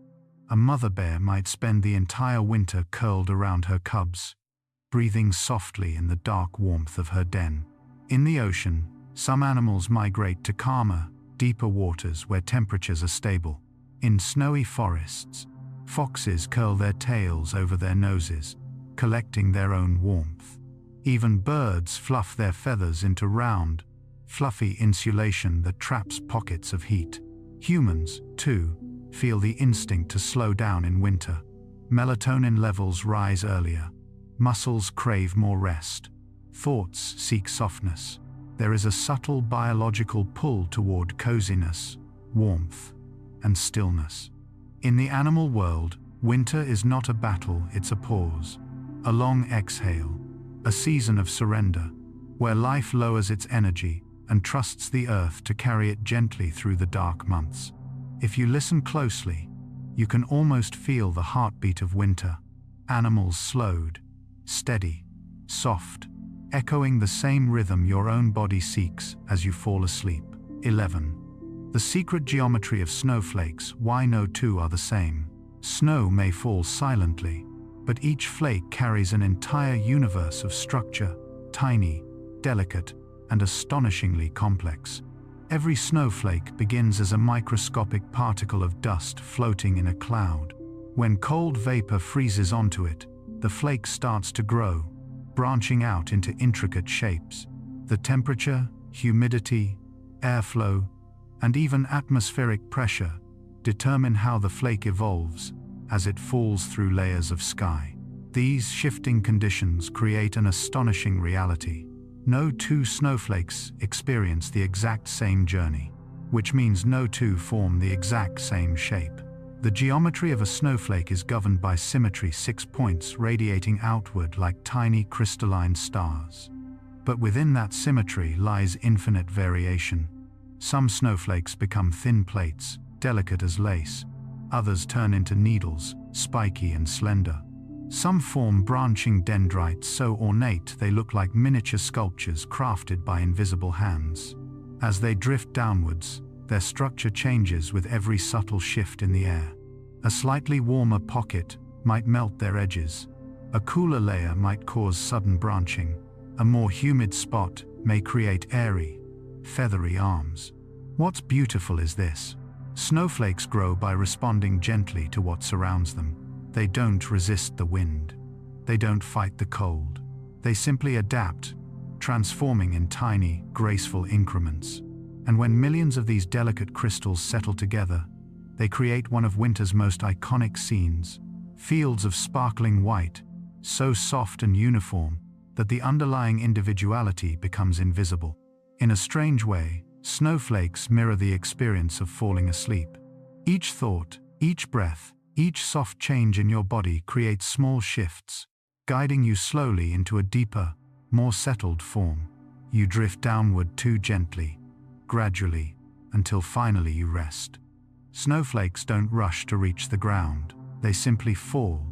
A mother bear might spend the entire winter curled around her cubs, breathing softly in the dark warmth of her den. In the ocean, some animals migrate to calmer, deeper waters where temperatures are stable. In snowy forests, foxes curl their tails over their noses, collecting their own warmth. Even birds fluff their feathers into round, fluffy insulation that traps pockets of heat. Humans, too, feel the instinct to slow down in winter. Melatonin levels rise earlier. Muscles crave more rest. Thoughts seek softness. There is a subtle biological pull toward coziness, warmth, and stillness. In the animal world, winter is not a battle, it's a pause. A long exhale, a season of surrender, where life lowers its energy and trusts the earth to carry it gently through the dark months. If you listen closely, you can almost feel the heartbeat of winter. Animals slowed, steady, soft, echoing the same rhythm your own body seeks as you fall asleep. 11. The secret geometry of snowflakes. Why no two are the same? Snow may fall silently, but each flake carries an entire universe of structure, tiny, delicate, and astonishingly complex. Every snowflake begins as a microscopic particle of dust floating in a cloud. When cold vapor freezes onto it, the flake starts to grow, branching out into intricate shapes. The temperature, humidity, airflow, and even atmospheric pressure determine how the flake evolves as it falls through layers of sky. These shifting conditions create an astonishing reality. No two snowflakes experience the exact same journey, which means no two form the exact same shape. The geometry of a snowflake is governed by symmetry, 6 points radiating outward like tiny crystalline stars. But within that symmetry lies infinite variation. Some snowflakes become thin plates, delicate as lace. Others turn into needles, spiky and slender. Some form branching dendrites so ornate they look like miniature sculptures crafted by invisible hands. As they drift downwards, their structure changes with every subtle shift in the air. A slightly warmer pocket might melt their edges. A cooler layer might cause sudden branching. A more humid spot may create airy, feathery arms. What's beautiful is this. Snowflakes grow by responding gently to what surrounds them. They don't resist the wind. They don't fight the cold. They simply adapt, transforming in tiny, graceful increments. And when millions of these delicate crystals settle together, they create one of winter's most iconic scenes. Fields of sparkling white, so soft and uniform that the underlying individuality becomes invisible. In a strange way, snowflakes mirror the experience of falling asleep. Each thought, each breath, each soft change in your body creates small shifts, guiding you slowly into a deeper, more settled form. You drift downward too gently, gradually, until finally you rest. Snowflakes don't rush to reach the ground. They simply fall,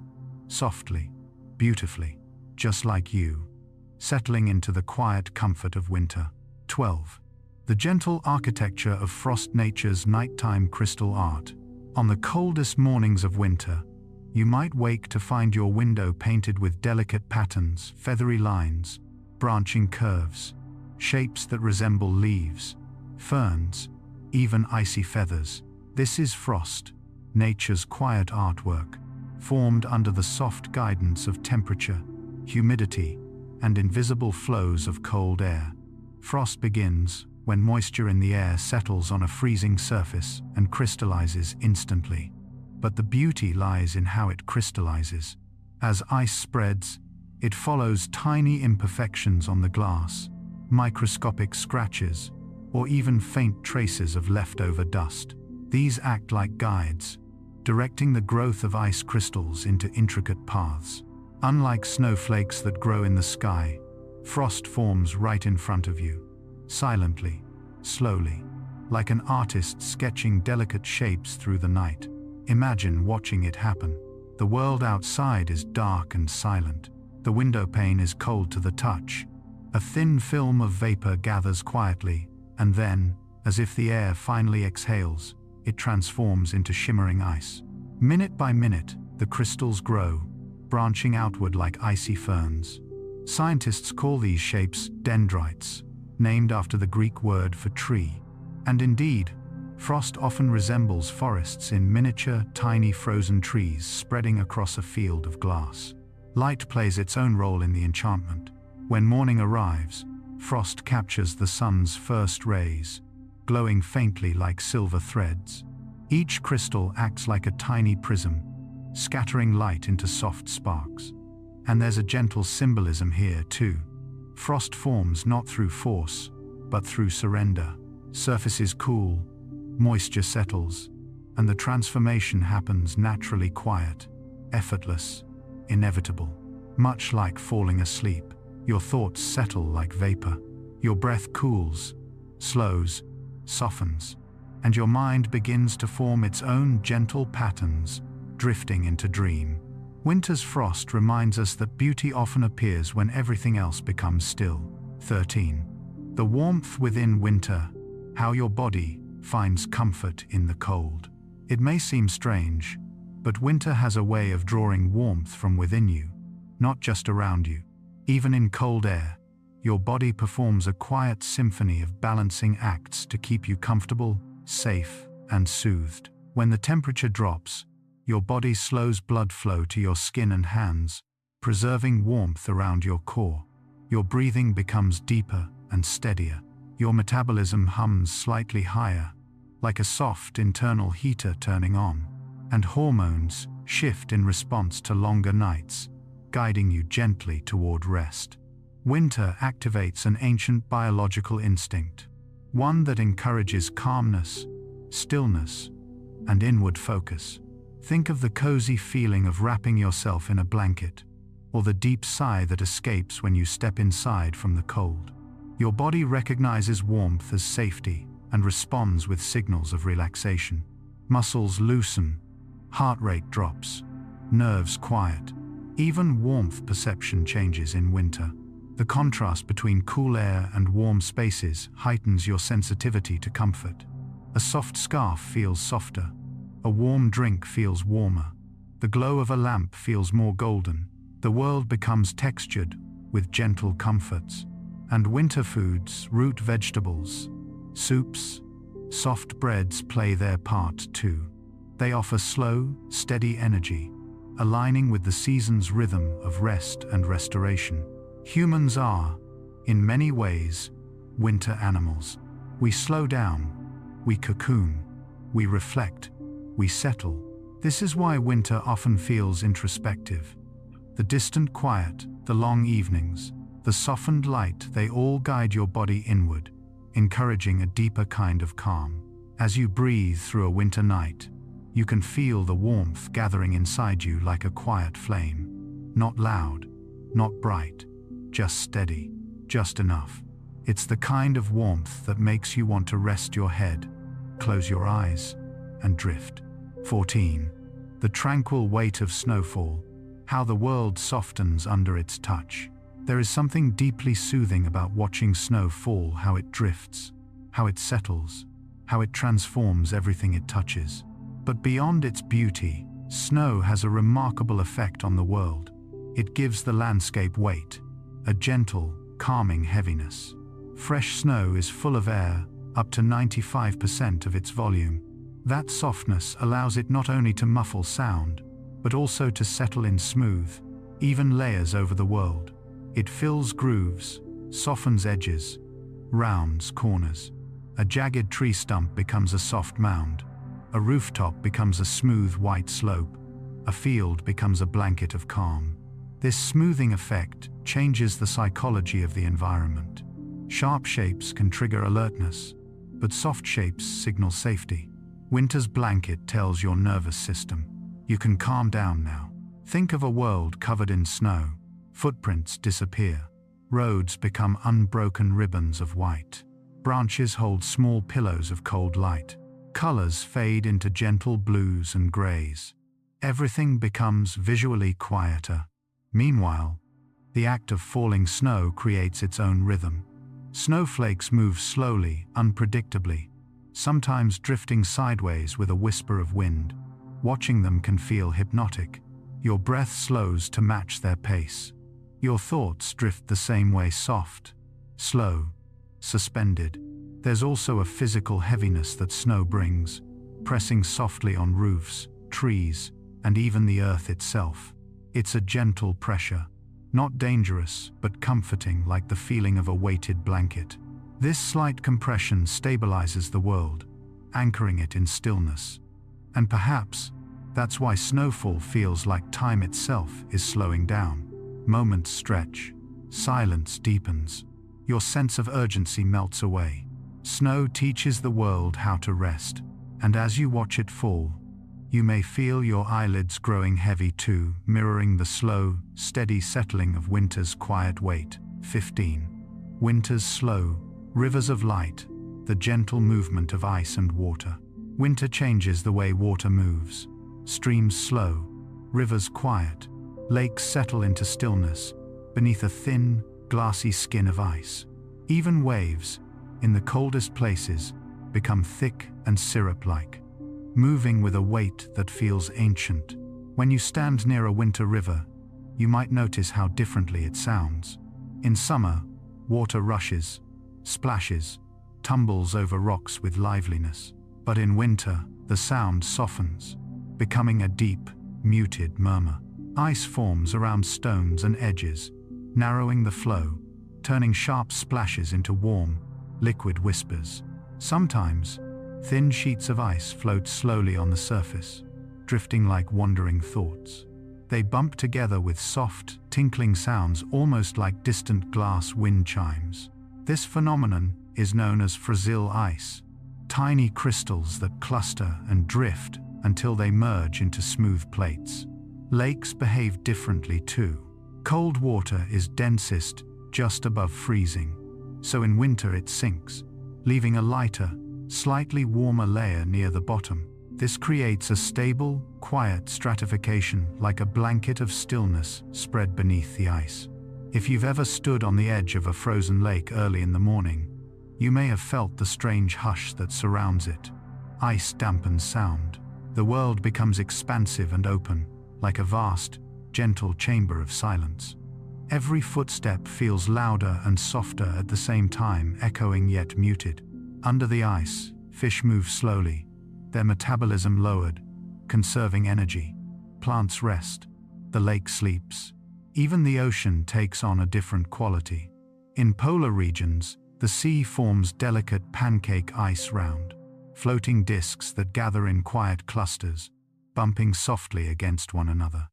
softly, beautifully, just like you, settling into the quiet comfort of winter. 12. The gentle architecture of frost, nature's nighttime crystal art. On the coldest mornings of winter, you might wake to find your window painted with delicate patterns, feathery lines, branching curves, shapes that resemble leaves, ferns, even icy feathers. This is frost, nature's quiet artwork, formed under the soft guidance of temperature, humidity, and invisible flows of cold air. Frost begins when moisture in the air settles on a freezing surface and crystallizes instantly. But the beauty lies in how it crystallizes. As ice spreads, it follows tiny imperfections on the glass, microscopic scratches, or even faint traces of leftover dust. These act like guides, directing the growth of ice crystals into intricate paths. Unlike snowflakes that grow in the sky, frost forms right in front of you, silently, slowly, like an artist sketching delicate shapes through the night. Imagine watching it happen. The world outside is dark and silent. The window pane is cold to the touch. A thin film of vapor gathers quietly, and then, as if the air finally exhales, it transforms into shimmering ice. Minute by minute, the crystals grow, branching outward like icy ferns. Scientists call these shapes dendrites, named after the Greek word for tree. And indeed, frost often resembles forests in miniature, tiny frozen trees spreading across a field of glass. Light plays its own role in the enchantment. When morning arrives, frost captures the sun's first rays, glowing faintly like silver threads. Each crystal acts like a tiny prism, scattering light into soft sparks. And there's a gentle symbolism here too. Frost forms not through force, but through surrender. Surfaces cool, moisture settles, and the transformation happens naturally, quiet, effortless, inevitable. Much like falling asleep, your thoughts settle like vapor. Your breath cools, slows, softens, and your mind begins to form its own gentle patterns, drifting into dream. Winter's frost reminds us that beauty often appears when everything else becomes still. 13. The warmth within winter, how your body finds comfort in the cold. It may seem strange, but winter has a way of drawing warmth from within you, not just around you. Even in cold air, your body performs a quiet symphony of balancing acts to keep you comfortable, safe, and soothed. When the temperature drops, your body slows blood flow to your skin and hands, preserving warmth around your core. Your breathing becomes deeper and steadier. Your metabolism hums slightly higher, like a soft internal heater turning on, and hormones shift in response to longer nights, guiding you gently toward rest. Winter activates an ancient biological instinct, one that encourages calmness, stillness, and inward focus. Think of the cozy feeling of wrapping yourself in a blanket, or the deep sigh that escapes when you step inside from the cold. Your body recognizes warmth as safety and responds with signals of relaxation. Muscles loosen, heart rate drops, nerves quiet. Even warmth perception changes in winter. The contrast between cool air and warm spaces heightens your sensitivity to comfort. A soft scarf feels softer. A warm drink feels warmer. The glow of a lamp feels more golden. The world becomes textured with gentle comforts. And winter foods, root vegetables, Soups, soft breads play their part too. They offer slow, steady energy, aligning with the season's rhythm of rest and restoration. Humans are, in many ways, winter animals. We slow down, we cocoon, we reflect, we settle. This is why winter often feels introspective. The distant quiet, the long evenings, the softened light, they all guide your body inward, encouraging a deeper kind of calm. As you breathe through a winter night, you can feel the warmth gathering inside you like a quiet flame. Not loud, not bright, just steady, just enough. It's the kind of warmth that makes you want to rest your head, close your eyes, and drift. 14. The tranquil weight of snowfall, how the world softens under its touch. There is something deeply soothing about watching snow fall, how it drifts, how it settles, how it transforms everything it touches. But beyond its beauty, snow has a remarkable effect on the world. It gives the landscape weight, a gentle, calming heaviness. Fresh snow is full of air, up to 95% of its volume. That softness allows it not only to muffle sound, but also to settle in smooth, even layers over the world. It fills grooves, softens edges, rounds corners. A jagged tree stump becomes a soft mound. A rooftop becomes a smooth white slope. A field becomes a blanket of calm. This smoothing effect changes the psychology of the environment. Sharp shapes can trigger alertness, but soft shapes signal safety. Winter's blanket tells your nervous system, you can calm down now. Think of a world covered in snow. Footprints disappear. Roads become unbroken ribbons of white. Branches hold small pillows of cold light. Colors fade into gentle blues and grays. Everything becomes visually quieter. Meanwhile, the act of falling snow creates its own rhythm. Snowflakes move slowly, unpredictably, sometimes drifting sideways with a whisper of wind. Watching them can feel hypnotic. Your breath slows to match their pace. Your thoughts drift the same way, soft, slow, suspended. There's also a physical heaviness that snow brings, pressing softly on roofs, trees, and even the earth itself. It's a gentle pressure, not dangerous, but comforting, like the feeling of a weighted blanket. This slight compression stabilizes the world, anchoring it in stillness. And perhaps that's why snowfall feels like time itself is slowing down. Moments stretch, silence deepens, your sense of urgency melts away. Snow teaches the world how to rest, and as you watch it fall, you may feel your eyelids growing heavy too, mirroring the slow, steady settling of winter's quiet weight. 15. Winter's slow, rivers of light, the gentle movement of ice and water. Winter changes the way water moves. Streams slow, rivers quiet, lakes settle into stillness beneath a thin, glassy skin of ice. Even waves, in the coldest places, become thick and syrup-like, moving with a weight that feels ancient. When you stand near a winter river, you might notice how differently it sounds. In summer, water rushes, splashes, tumbles over rocks with liveliness. But in winter, the sound softens, becoming a deep, muted murmur. Ice forms around stones and edges, narrowing the flow, turning sharp splashes into warm, liquid whispers. Sometimes, thin sheets of ice float slowly on the surface, drifting like wandering thoughts. They bump together with soft, tinkling sounds almost like distant glass wind chimes. This phenomenon is known as fragile ice, tiny crystals that cluster and drift until they merge into smooth plates. Lakes behave differently too. Cold water is densest just above freezing, so in winter it sinks, leaving a lighter, slightly warmer layer near the bottom. This creates a stable, quiet stratification like a blanket of stillness spread beneath the ice. If you've ever stood on the edge of a frozen lake early in the morning, you may have felt the strange hush that surrounds it. Ice dampens sound. The world becomes expansive and open, like a vast, gentle chamber of silence. Every footstep feels louder and softer at the same time, echoing yet muted. Under the ice, fish move slowly, their metabolism lowered, conserving energy. Plants rest, the lake sleeps. Even the ocean takes on a different quality. In polar regions, the sea forms delicate pancake ice round, floating disks that gather in quiet clusters, bumping softly against one another.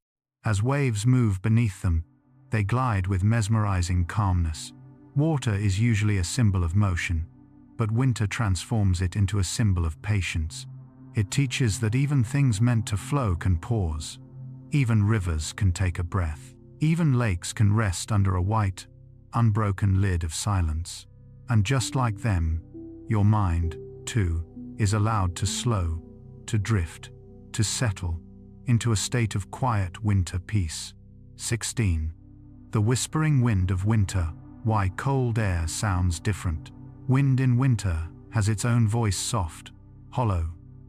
As waves move beneath them, they glide with mesmerizing calmness. Water is usually a symbol of motion, but winter transforms it into a symbol of patience. It teaches that even things meant to flow can pause. Even rivers can take a breath. Even lakes can rest under a white, unbroken lid of silence. And just like them, your mind, too, is allowed to slow, to drift, to settle into a state of quiet winter peace. 16. The whispering wind of winter. Why cold air sounds different. Wind in winter has its own voice, soft, hollow,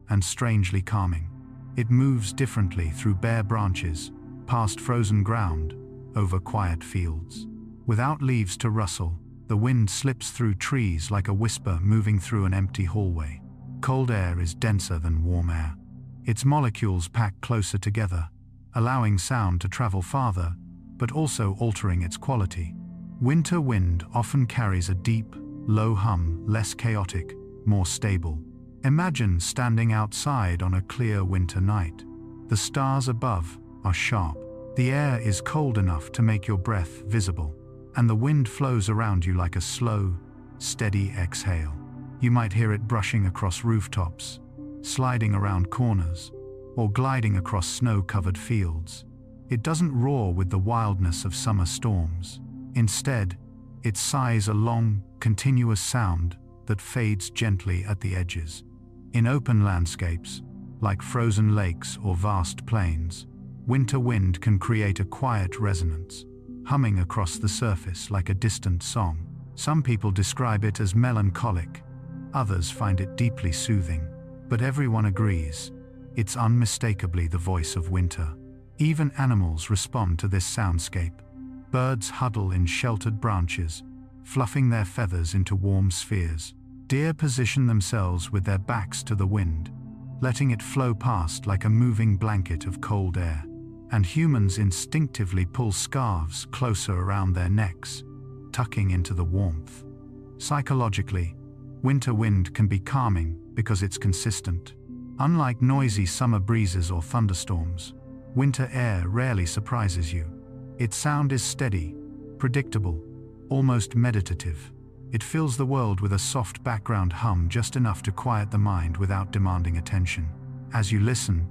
and strangely calming. It moves differently through bare branches, past frozen ground, over quiet fields. Without leaves to rustle, the wind slips through trees like a whisper moving through an empty hallway. Cold air is denser than warm air. Its molecules pack closer together, allowing sound to travel farther, but also altering its quality. Winter wind often carries a deep, low hum, less chaotic, more stable. Imagine standing outside on a clear winter night. The stars above are sharp. The air is cold enough to make your breath visible, and the wind flows around you like a slow, steady exhale. You might hear it brushing across rooftops, sliding around corners, or gliding across snow-covered fields. It doesn't roar with the wildness of summer storms. Instead, it sighs a long, continuous sound that fades gently at the edges. In open landscapes, like frozen lakes or vast plains, winter wind can create a quiet resonance, humming across the surface like a distant song. Some people describe it as melancholic, others find it deeply soothing, but everyone agrees, it's unmistakably the voice of winter. Even animals respond to this soundscape. Birds huddle in sheltered branches, fluffing their feathers into warm spheres. Deer position themselves with their backs to the wind, letting it flow past like a moving blanket of cold air. And humans instinctively pull scarves closer around their necks, tucking into the warmth. Psychologically, winter wind can be calming because it's consistent. Unlike noisy summer breezes or thunderstorms, winter air rarely surprises you. Its sound is steady, predictable, almost meditative. It fills the world with a soft background hum, just enough to quiet the mind without demanding attention. As you listen,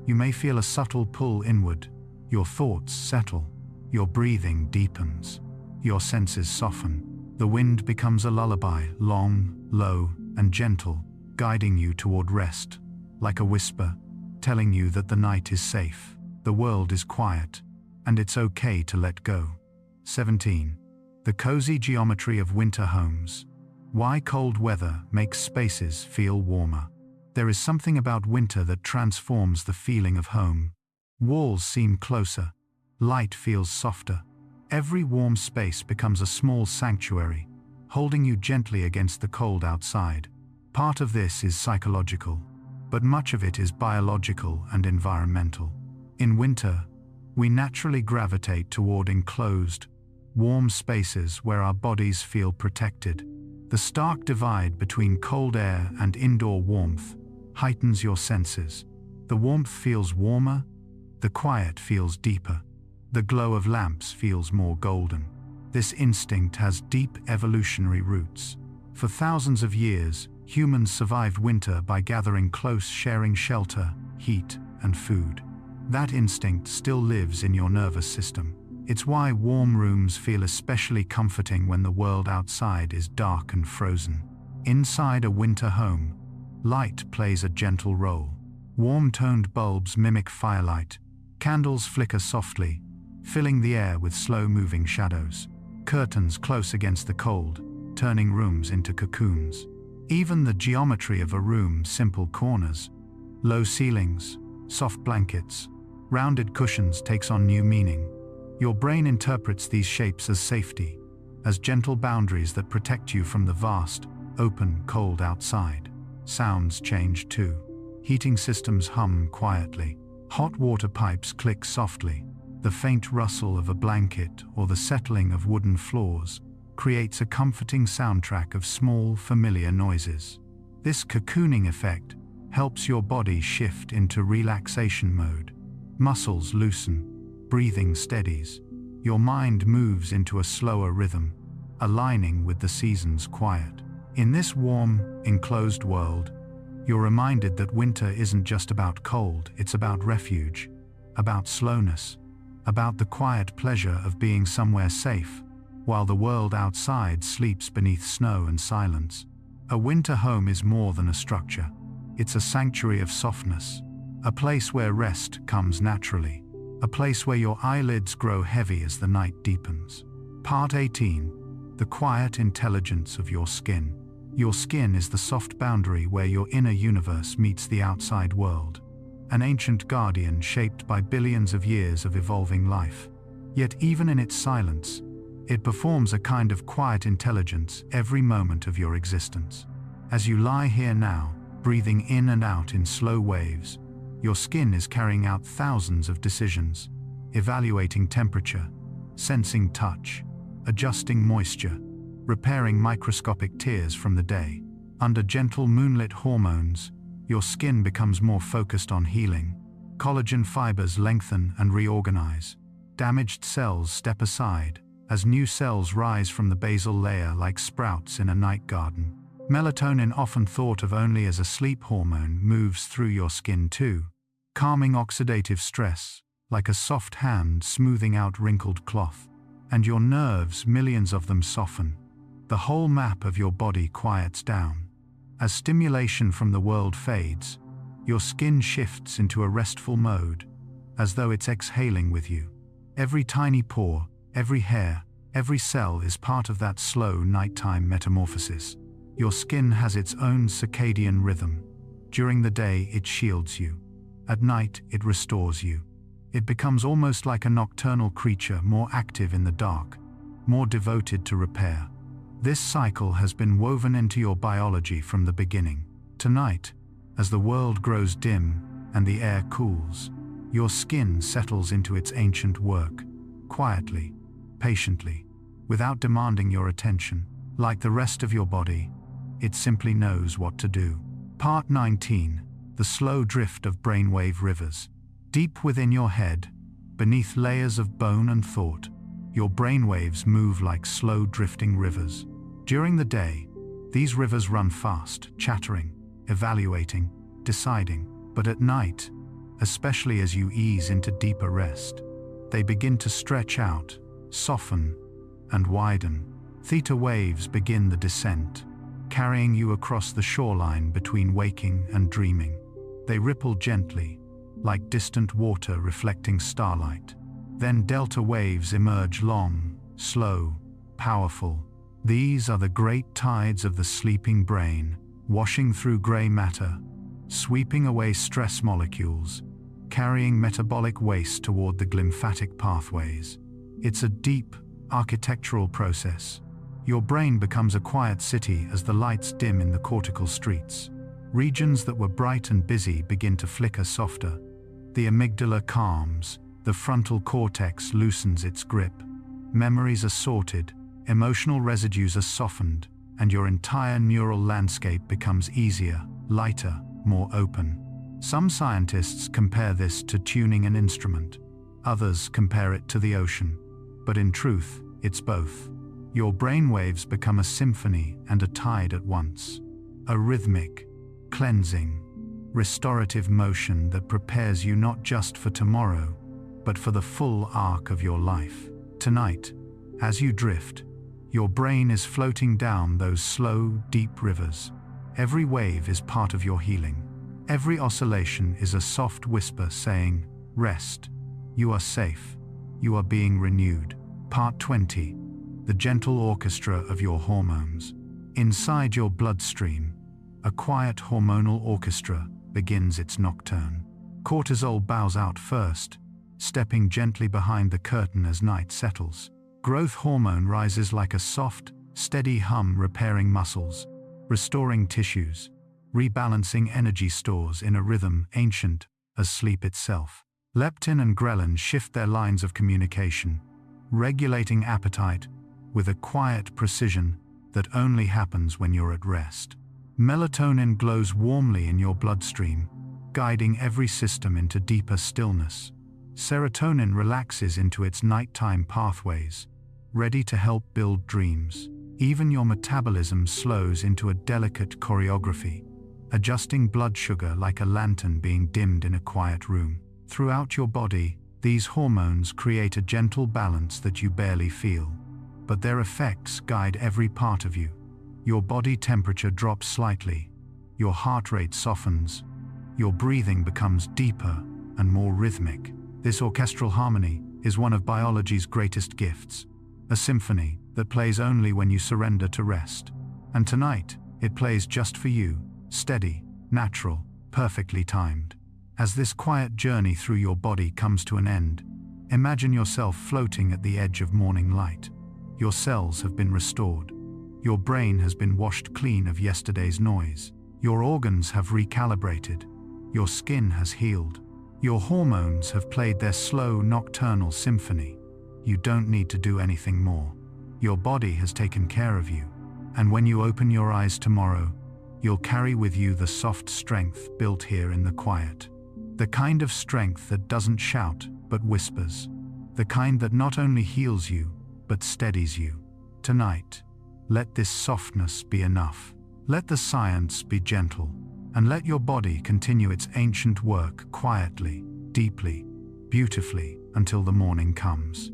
you may feel a subtle pull inward. Your thoughts settle, your breathing deepens, your senses soften. The wind becomes a lullaby, long, low, and gentle, guiding you toward rest, like a whisper, telling you that the night is safe, the world is quiet, and it's okay to let go. 17. The cozy geometry of winter homes. Why cold weather makes spaces feel warmer. There is something about winter that transforms the feeling of home. Walls seem closer, light feels softer. Every warm space becomes a small sanctuary, holding you gently against the cold outside. Part of this is psychological, but much of it is biological and environmental. In winter, we naturally gravitate toward enclosed, warm spaces where our bodies feel protected. The stark divide between cold air and indoor warmth heightens your senses. The warmth feels warmer, the quiet feels deeper, the glow of lamps feels more golden. This instinct has deep evolutionary roots. For thousands of years, humans survived winter by gathering close, sharing shelter, heat, and food. That instinct still lives in your nervous system. It's why warm rooms feel especially comforting when the world outside is dark and frozen. Inside a winter home, light plays a gentle role. Warm-toned bulbs mimic firelight. Candles flicker softly, filling the air with slow-moving shadows. Curtains close against the cold, turning rooms into cocoons. Even the geometry of a room, simple corners, low ceilings, soft blankets, rounded cushions takes on new meaning. Your brain interprets these shapes as safety, as gentle boundaries that protect you from the vast, Open, cold outside. Sounds change too. Heating systems hum quietly. Hot water pipes click softly. The faint rustle of a blanket or the settling of wooden floors creates a comforting soundtrack of small, familiar noises. This cocooning effect helps your body shift into relaxation mode. Muscles loosen, breathing steadies. Your mind moves into a slower rhythm, aligning with the season's quiet. In this warm, enclosed world, you're reminded that winter isn't just about cold, it's about refuge, about slowness, about the quiet pleasure of being somewhere safe, while the world outside sleeps beneath snow and silence. A winter home is more than a structure. It's a sanctuary of softness, a place where rest comes naturally, a place where your eyelids grow heavy as the night deepens. Part 18. The quiet intelligence of your skin. Your skin is the soft boundary where your inner universe meets the outside world, an ancient guardian shaped by billions of years of evolving life. Yet even in its silence, it performs a kind of quiet intelligence every moment of your existence. As you lie here now, breathing in and out in slow waves, your skin is carrying out thousands of decisions, evaluating temperature, sensing touch, adjusting moisture, repairing microscopic tears from the day. Under gentle moonlit hormones, your skin becomes more focused on healing. Collagen fibers lengthen and reorganize. Damaged cells step aside as new cells rise from the basal layer like sprouts in a night garden. Melatonin, often thought of only as a sleep hormone, moves through your skin too, calming oxidative stress like a soft hand smoothing out wrinkled cloth. And your nerves, millions of them, soften. The whole map of your body quiets down. As stimulation from the world fades, your skin shifts into a restful mode, as though it's exhaling with you. Every tiny pore, every hair, every cell is part of that slow nighttime metamorphosis. Your skin has its own circadian rhythm. During the day, it shields you. At night, it restores you. It becomes almost like a nocturnal creature, more active in the dark, more devoted to repair. This cycle has been woven into your biology from the beginning. Tonight, as the world grows dim and the air cools, your skin settles into its ancient work, quietly, patiently, without demanding your attention. Like the rest of your body, it simply knows what to do. Part 19. The slow drift of brainwave rivers. Deep within your head, beneath layers of bone and thought, your brainwaves move like slow drifting rivers. During the day, these rivers run fast, chattering, evaluating, deciding. But at night, especially as you ease into deeper rest, they begin to stretch out, soften, and widen. Theta waves begin the descent, carrying you across the shoreline between waking and dreaming. They ripple gently, like distant water reflecting starlight. Then delta waves emerge, long, slow, powerful. These are the great tides of the sleeping brain, washing through gray matter, sweeping away stress molecules, carrying metabolic waste toward the glymphatic pathways. It's a deep, architectural process. Your brain becomes a quiet city as the lights dim in the cortical streets. Regions that were bright and busy begin to flicker softer. The amygdala calms, the frontal cortex loosens its grip. Memories are sorted, emotional residues are softened, and your entire neural landscape becomes easier, lighter, more open. Some scientists compare this to tuning an instrument. Others compare it to the ocean. But in truth, it's both. Your brainwaves become a symphony and a tide at once. A rhythmic, cleansing, restorative motion that prepares you not just for tomorrow, but for the full arc of your life. Tonight, as you drift, your brain is floating down those slow, deep rivers. Every wave is part of your healing. Every oscillation is a soft whisper saying, "Rest. You are safe. You are being renewed." Part 20. The gentle orchestra of your hormones. Inside your bloodstream, a quiet hormonal orchestra begins its nocturne. Cortisol bows out first, stepping gently behind the curtain as night settles. Growth hormone rises like a soft, steady hum repairing muscles. restoring tissues, rebalancing energy stores in a rhythm ancient as sleep itself. Leptin and ghrelin shift their lines of communication, regulating appetite with a quiet precision that only happens when you're at rest. Melatonin glows warmly in your bloodstream, guiding every system into deeper stillness. Serotonin relaxes into its nighttime pathways, ready to help build dreams. Even your metabolism slows into a delicate choreography, adjusting blood sugar like a lantern being dimmed in a quiet room. Throughout your body, these hormones create a gentle balance that you barely feel, but their effects guide every part of you. Your body temperature drops slightly, your heart rate softens, your breathing becomes deeper and more rhythmic. This orchestral harmony is one of biology's greatest gifts, a symphony that plays only when you surrender to rest. And tonight, it plays just for you, steady, natural, perfectly timed. As this quiet journey through your body comes to an end, imagine yourself floating at the edge of morning light. Your cells have been restored. Your brain has been washed clean of yesterday's noise. Your organs have recalibrated. Your skin has healed. Your hormones have played their slow nocturnal symphony. You don't need to do anything more. Your body has taken care of you. And when you open your eyes tomorrow, you'll carry with you the soft strength built here in the quiet. The kind of strength that doesn't shout, but whispers. The kind that not only heals you, but steadies you. Tonight, let this softness be enough. Let the science be gentle, and let your body continue its ancient work quietly, deeply, beautifully, until the morning comes.